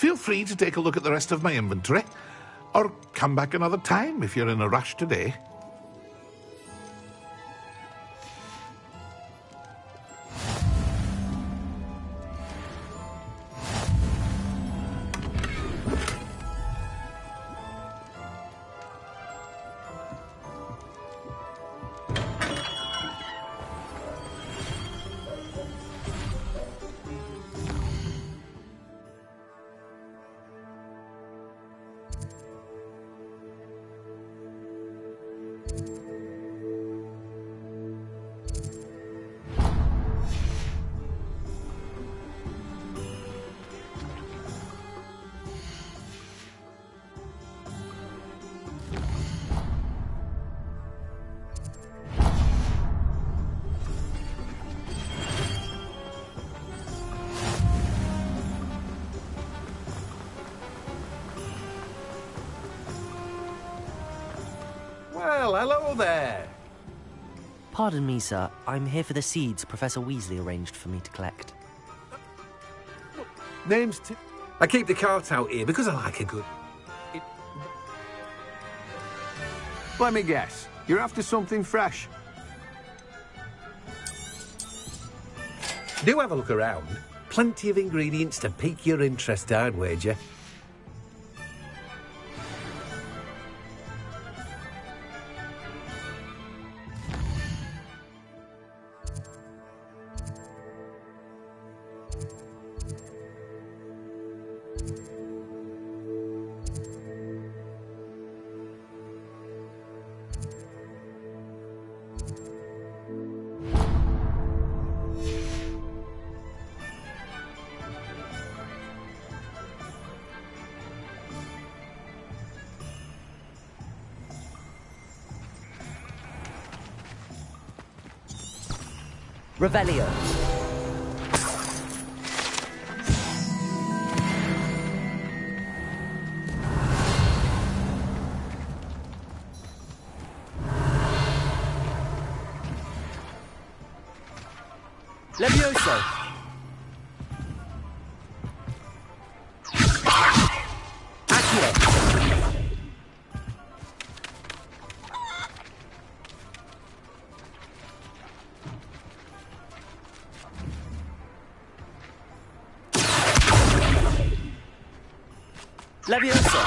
Feel free to take a look at the rest of my inventory, or come back another time if you're in a rush today. Well, hello there. Pardon me, sir. I'm here for the seeds Professor Weasley arranged for me to collect. Name's I keep the cart out here because I like a good... Let me guess. You're after something fresh. Do have a look around. Plenty of ingredients to pique your interest, I'd wager. Revelio. Levioso. Accio. Levioso.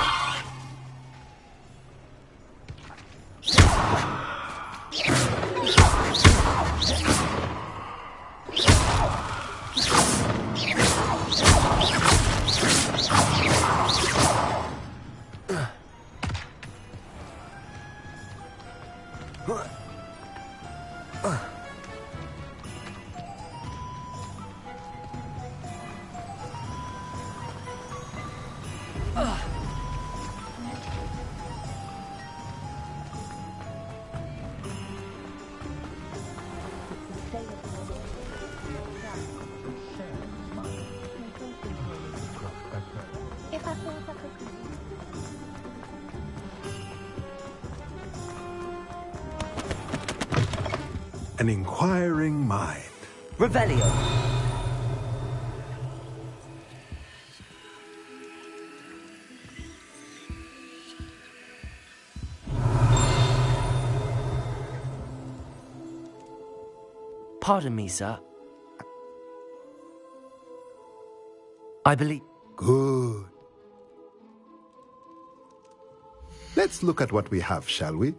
An inquiring mind. Revelio. Pardon me, sir. I believe... Good. Let's look at what we have, shall we?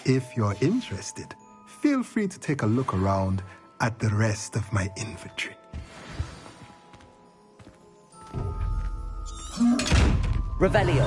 If you're interested, feel free to take a look around at the rest of my inventory. Revelio.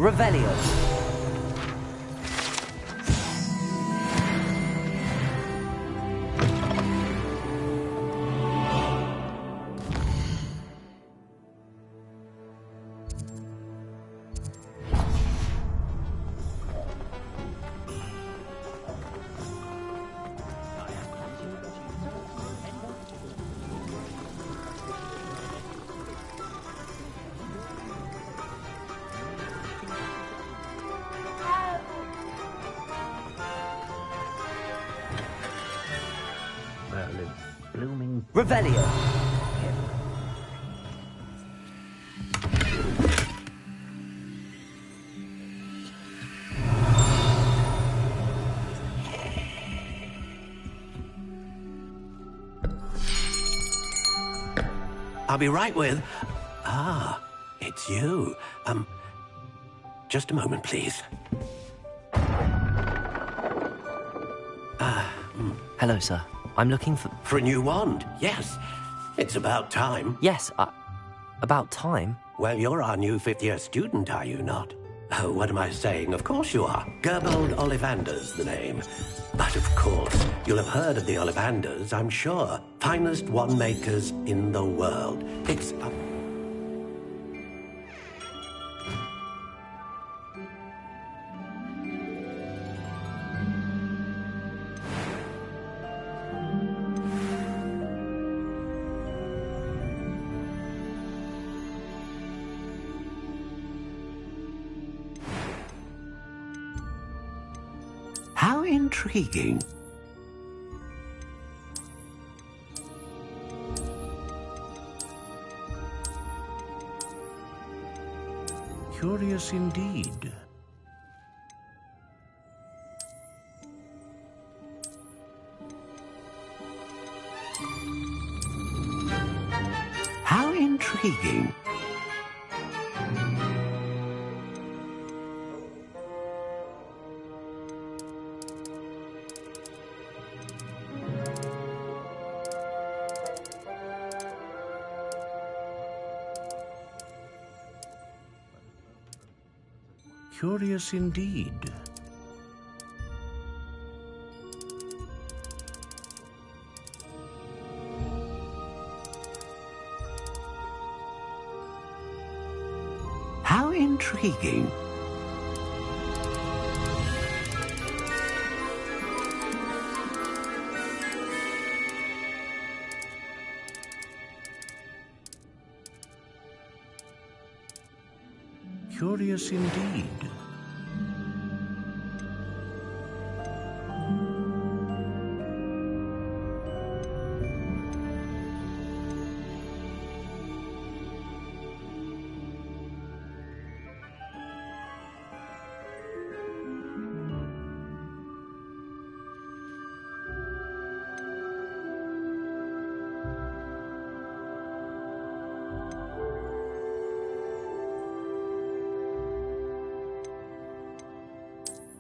Revelio. Blooming Revelio. I'll be right with... Ah, it's you. Just a moment, please. Hello, sir. I'm looking for... For a new wand, yes. It's about time. Yes, about time? Well, you're our new fifth-year student, are you not? Oh, what am I saying? Of course you are. Gerbold Ollivander's the name. But of course, you'll have heard of the Ollivanders, I'm sure. Finest wand makers in the world. It's... How intriguing. Curious indeed. How intriguing. Curious indeed. How intriguing. Curious indeed.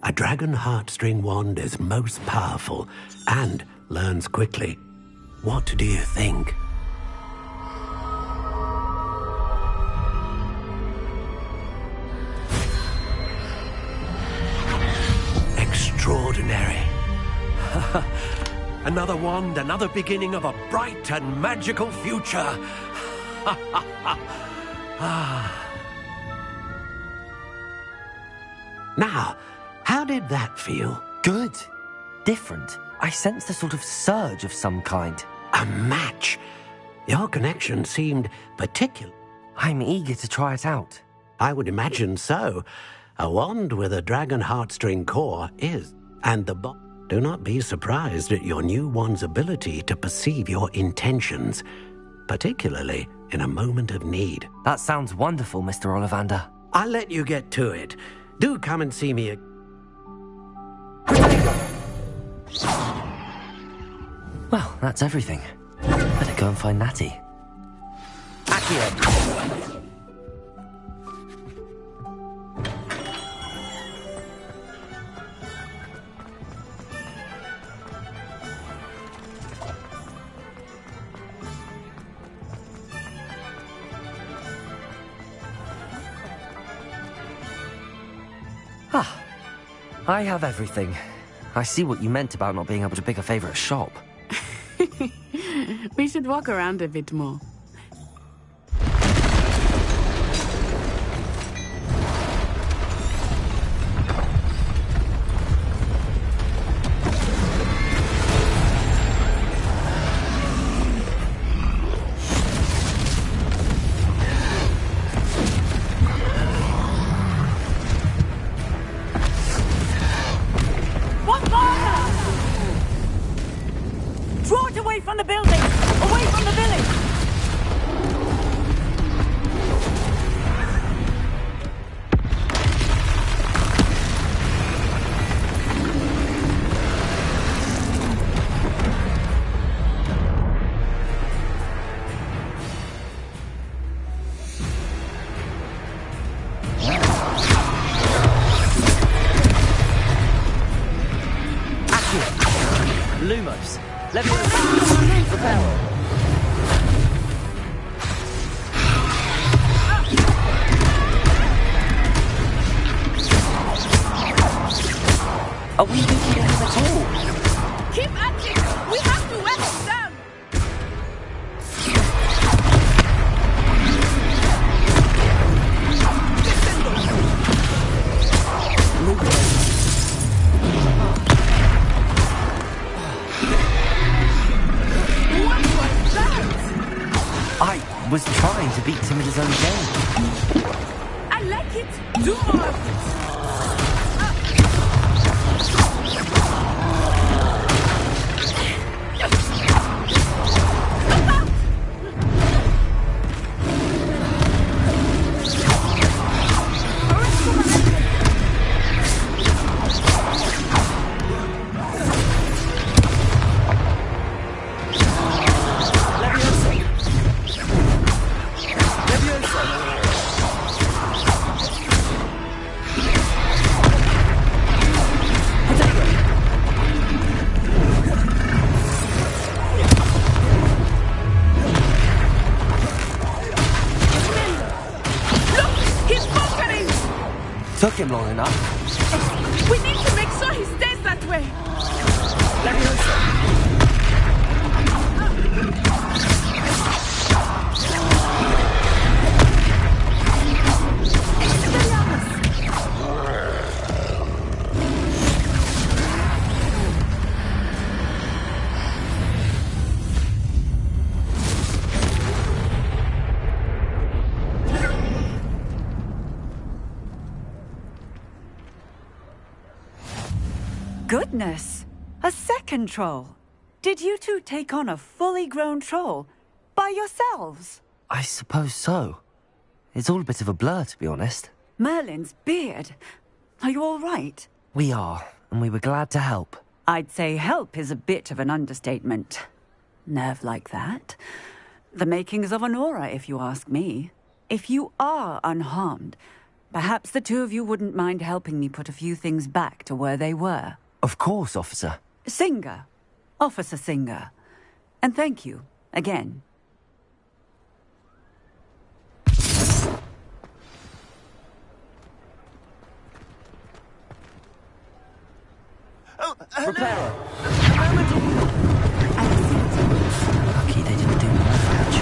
A dragon heartstring wand is most powerful and learns quickly. What do you think? Extraordinary. Another wand, another beginning of a bright and magical future. Now, how did that feel? Good. Different. I sensed a sort of surge of some kind. A match? Your connection seemed particular. I'm eager to try it out. I would imagine so. A wand with a dragon heartstring core is. And do not be surprised at your new wand's ability to perceive your intentions, particularly in a moment of need. That sounds wonderful, Mr. Ollivander. I'll let you get to it. Do come and see me. Well, that's everything. Better go and find Natty. Accio! Ah, I have everything. I see what you meant about not being able to pick a favorite shop. We should walk around a bit more. you. Lumos. Leviosa. Repel. Are we looking at him at all? Keep at it! We have to wear him down! What was that? I was trying to beat him at his own game. I like it. Do more of it. Took him long enough. We need to make sure he stays that way. Goodness! A second troll! Did you two take on a fully grown troll? By yourselves? I suppose so. It's all a bit of a blur, to be honest. Merlin's beard. Are you all right? We are, and we were glad to help. I'd say help is a bit of an understatement. Nerve like that. The makings of an aura, if you ask me. If you are unharmed, perhaps the two of you wouldn't mind helping me put a few things back to where they were. Of course, officer. Singer. Officer Singer. And thank you, again. Oh, hello. Repairer. Lucky they didn't do more damage.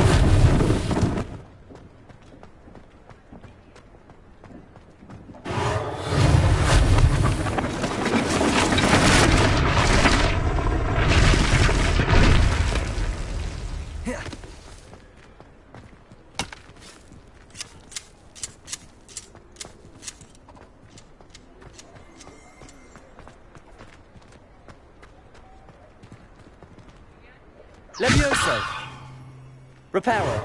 Levioso. Reparo.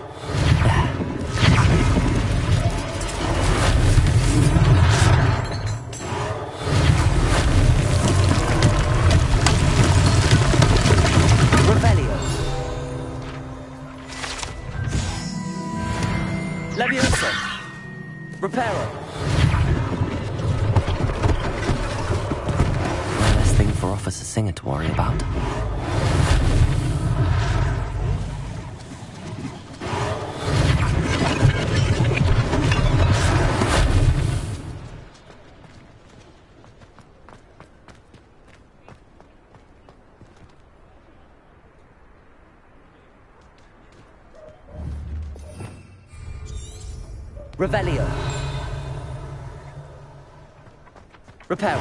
Revelio. Levioso. Reparo. One less thing for Officer Singer to worry about. Revelio. Reparo.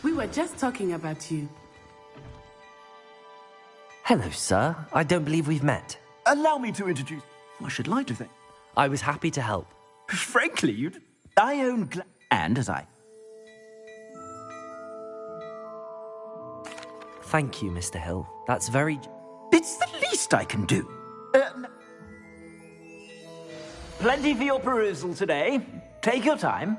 We were just talking about you. Hello, sir. I don't believe we've met. Allow me to introduce... I should like to think... I was happy to help. Frankly, I own... And as I... Thank you, Mr. Hill. That's very... It's the least I can do. Plenty for your perusal today. Take your time.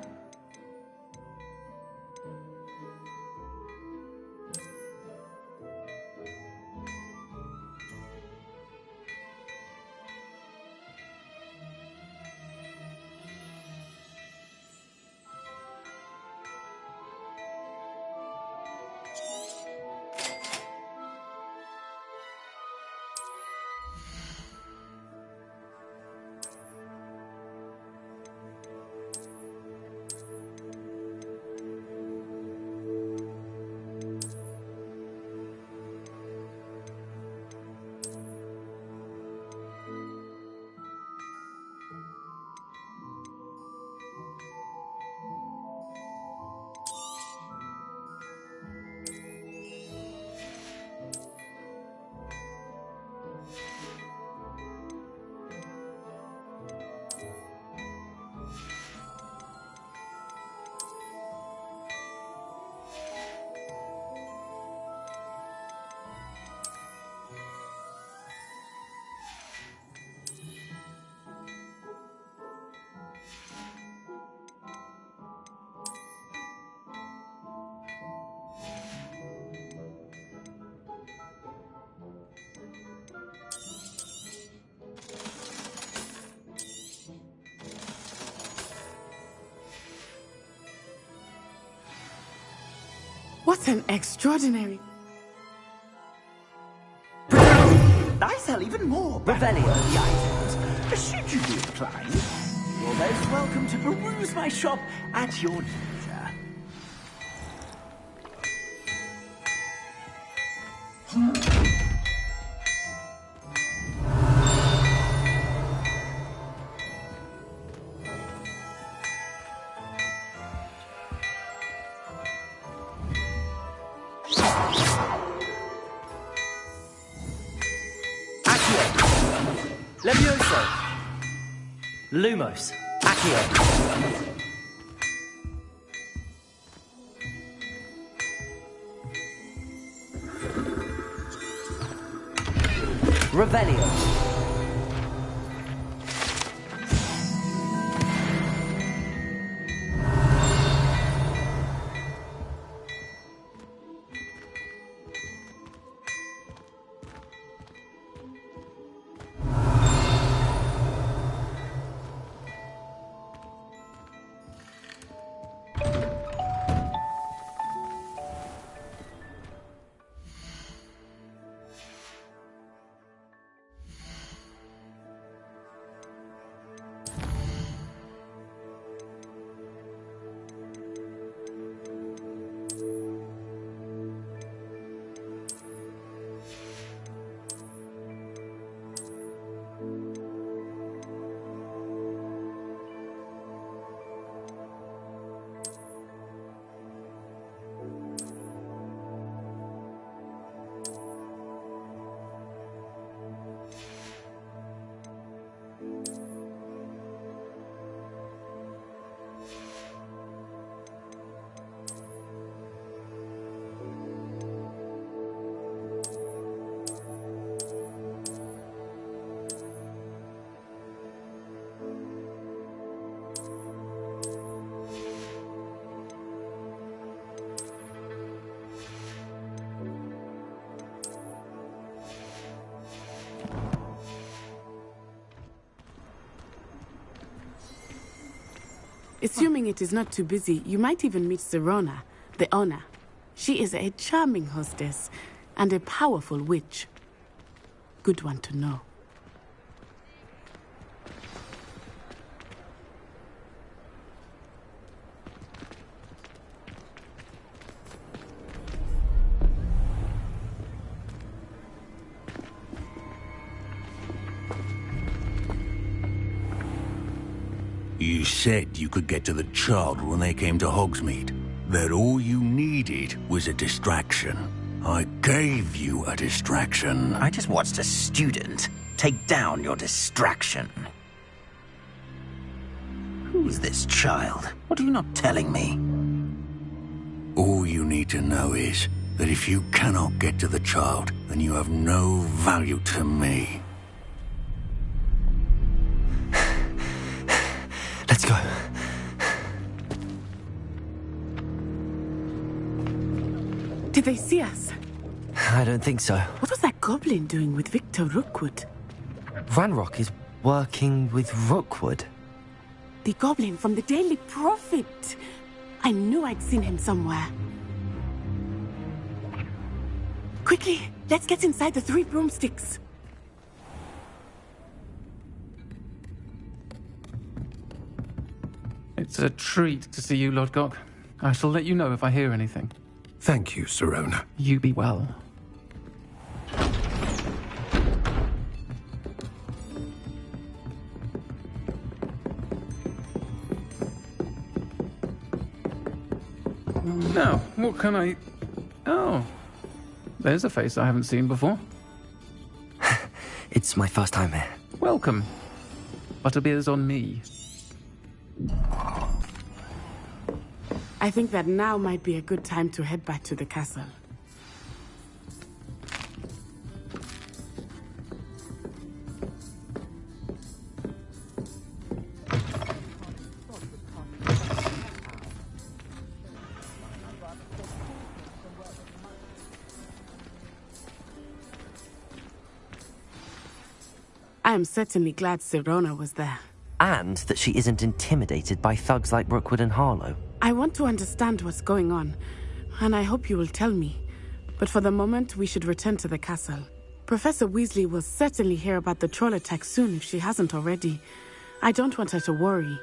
What an extraordinary... I sell even more valuable items. Should you be inclined, you're most welcome to peruse my shop at your leisure. Levioso. Lumos. Accio. Revelio. Assuming it is not too busy, you might even meet Sirona, the owner. She is a charming hostess and a powerful witch. Good one to know. You said you could get to the child when they came to Hogsmeade. That all you needed was a distraction. I gave you a distraction. I just watched a student take down your distraction. Who's this child? What are you not telling me? All you need to know is that if you cannot get to the child, then you have no value to me. Let's go. Did they see us? I don't think so. What was that goblin doing with Victor Rookwood? Ranrock is working with Rookwood. The goblin from the Daily Prophet. I knew I'd seen him somewhere. Quickly, let's get inside the 3 broomsticks. It's a treat to see you, Lodgok. I shall let you know if I hear anything. Thank you, Sirona. You be well. Now, what can I... Oh, there's a face I haven't seen before. It's my first time here. Welcome. Butterbeer's on me. I think that now might be a good time to head back to the castle. I am certainly glad Sirona was there. And that she isn't intimidated by thugs like Rookwood and Harlow. I want to understand what's going on, and I hope you will tell me. But for the moment, we should return to the castle. Professor Weasley will certainly hear about the troll attack soon if she hasn't already. I don't want her to worry.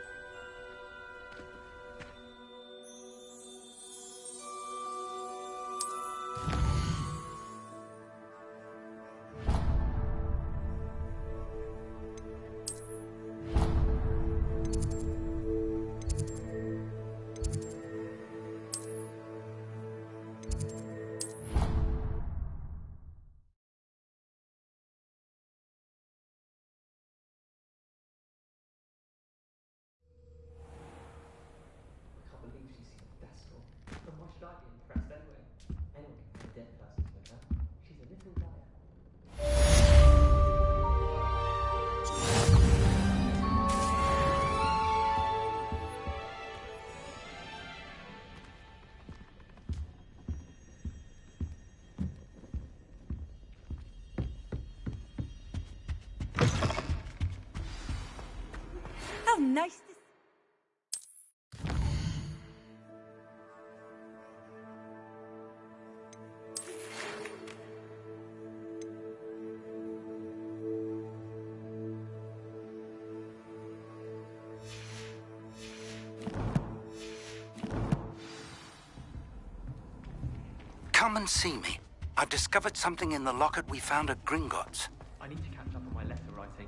How nice to... Come and see me. I've discovered something in the locket we found at Gringotts. I need to catch up on my letter writing.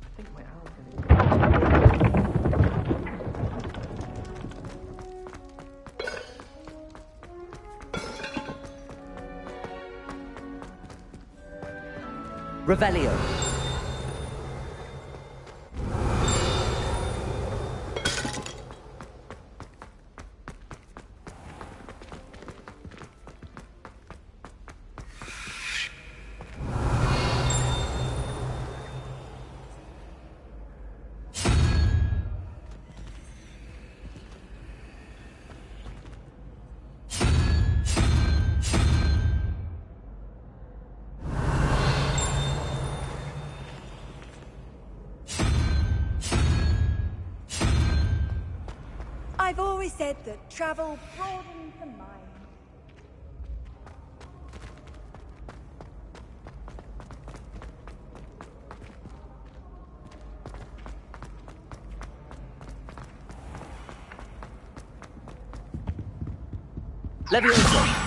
I think my owl's gonna... Revelio. I've always said that travel broadens the mind. Leviosa.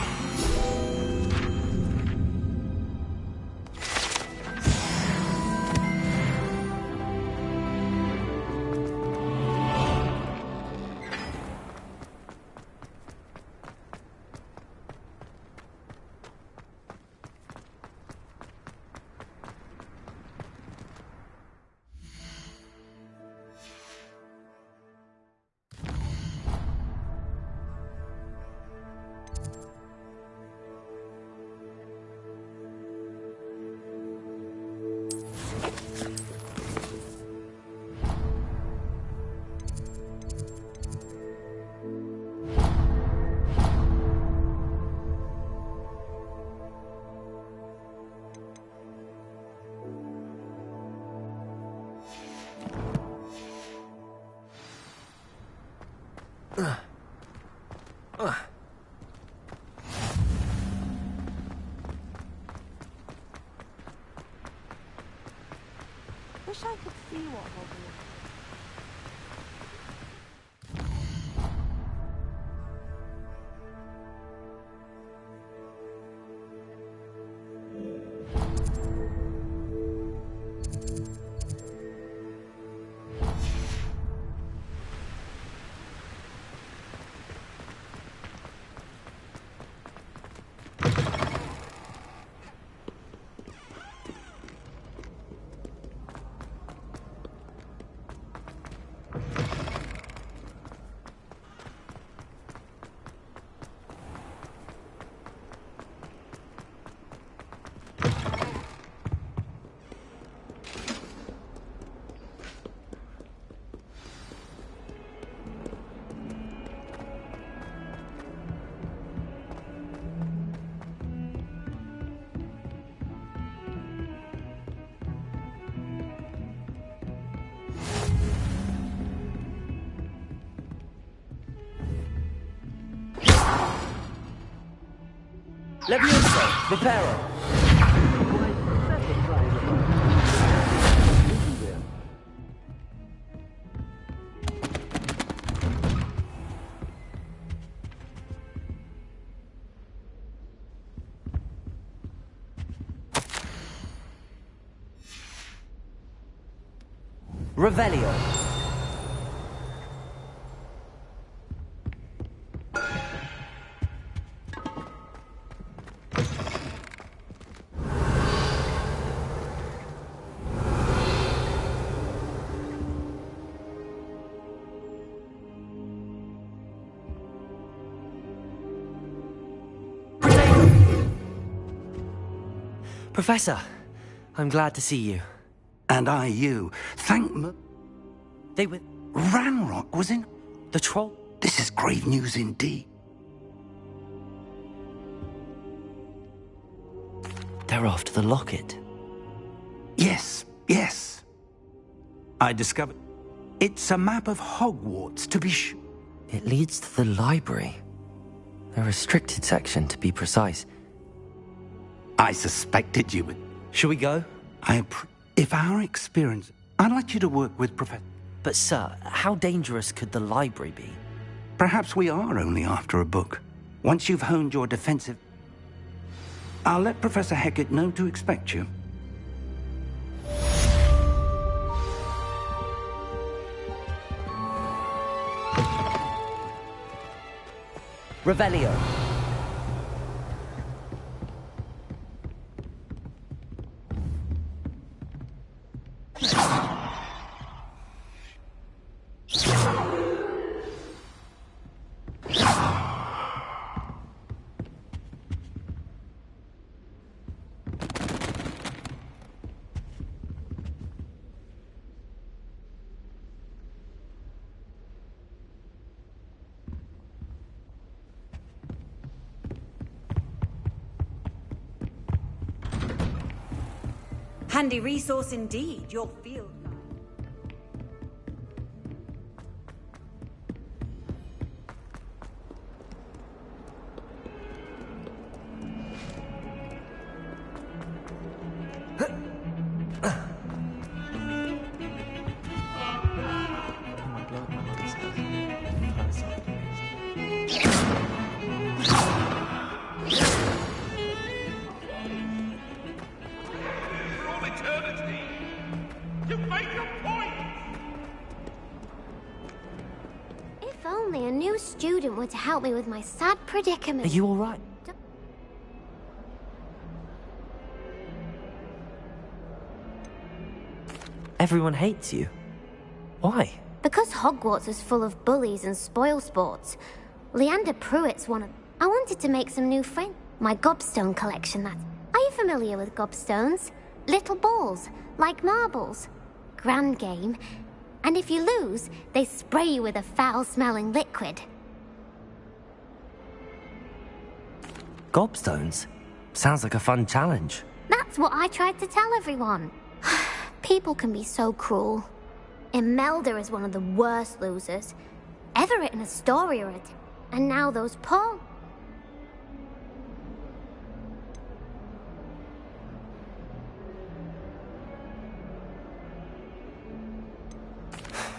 Wish I could see what Hogwarts. Levioso, reparo. Revelio. Professor, I'm glad to see you. And I you. They were... Ranrock was in... The troll? This is grave news indeed. They're after the locket. Yes, yes. I discovered... It's a map of Hogwarts, to be sure. It leads to the library. A restricted section, to be precise. I suspected you would... Shall we go? If our experience... I'd like you to work with Professor... But, sir, how dangerous could the library be? Perhaps we are only after a book. Once you've honed your defensive... I'll let Professor Hecat know to expect you. Revelio. Handy resource indeed, your field guide. If only a new student were to help me with my sad predicament. Are you all right? Everyone hates you. Why? Because Hogwarts is full of bullies and spoilsports. Leander Pruitt's one of... I wanted to make some new friends. My gobstone collection, that... Are you familiar with gobstones? Little balls, like marbles. Grand game. And if you lose, they spray you with a foul-smelling liquid. Gobstones? Sounds like a fun challenge. That's what I tried to tell everyone. People can be so cruel. Imelda is one of the worst losers. Ever written a story or it. And now those poor...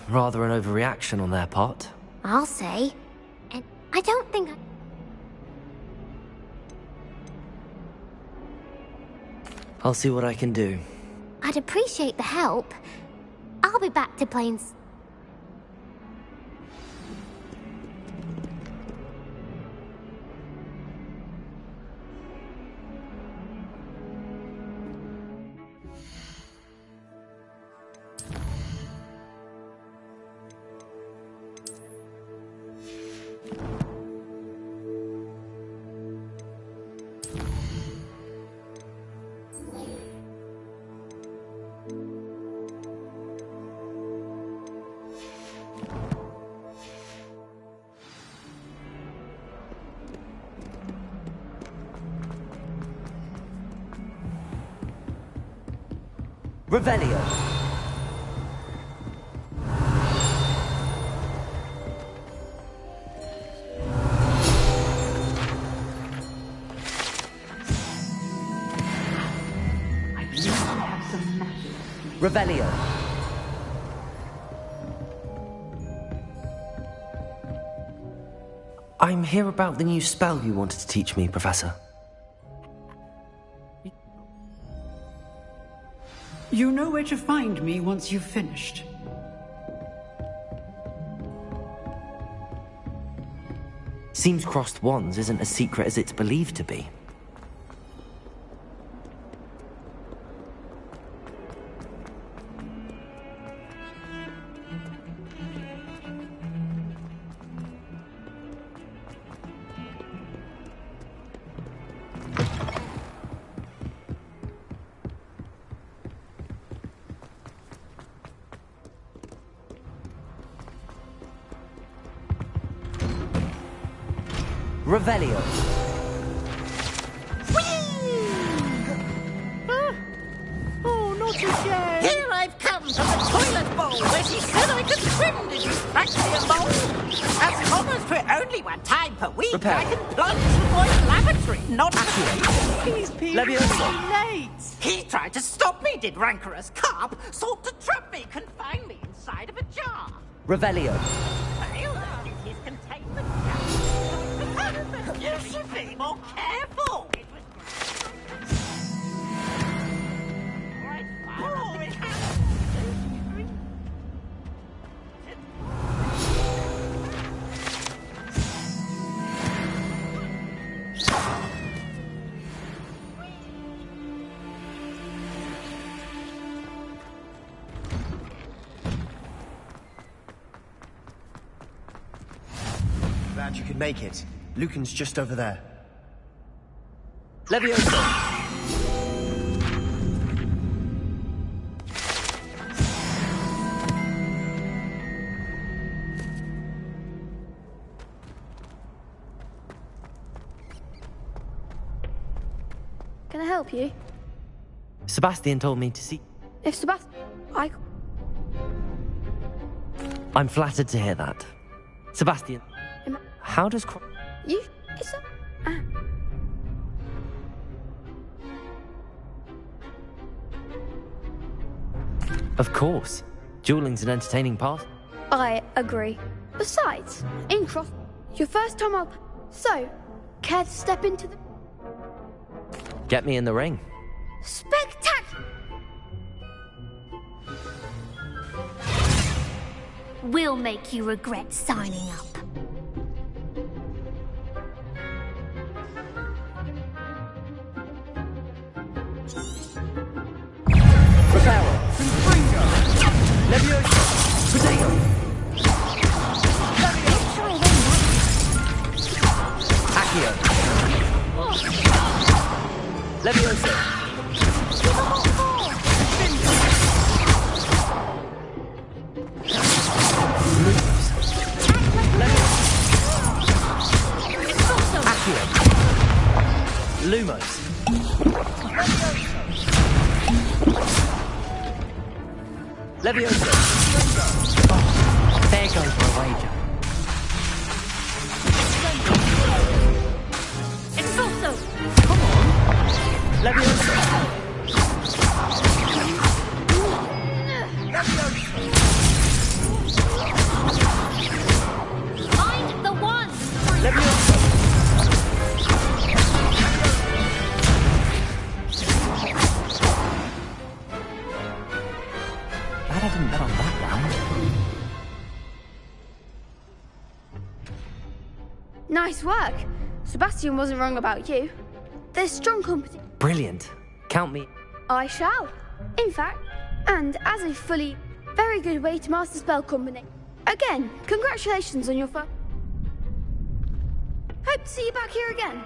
Rather an overreaction on their part. I'll say. And I don't think I'll see what I can do. I'd appreciate the help. I'll be back to playing... Revelio. Revelio. I'm here about the new spell you wanted to teach me, Professor. You know where to find me once you've finished. Seems crossed wands isn't as secret as it's believed to be. Revelio. Oh, not again! Here I've come to the toilet bowl where she said I could swim. Did you scratch me a mole? As Thomas put only one time per week, Repair. I can plunge the boy's lavatory, not He's Leviosa. late. He tried to stop me, did rancorous carp. Sought to trap me, confine me inside of a jar. Revelio. Failed at his containment. You should be more careful. Glad you could make it. Lucan's just over there. Leviosa. Can I help you? Sebastian told me to see... If Sebastian... I'm flattered to hear that. Sebastian, how does... You... It's a... Of course. Dueling's an entertaining part. I agree. Besides, in Cross, your first time up. So, care to step into the... Get me in the ring. Spectacular! We'll make you regret signing up. Preparo. Leviosa. Potato. Accio. Leviosa. Accio. Lumos. Leviosa. Oh, there goes my wager. Expulso! Come on. Leviosa. Find the one! Leviosa. Glad I didn't bet on that round. Nice work. Sebastian wasn't wrong about you. There's strong competition. Brilliant. Count me. I shall. In fact, and as a very good way to master spell combination. Again, congratulations on your first. Hope to see you back here again.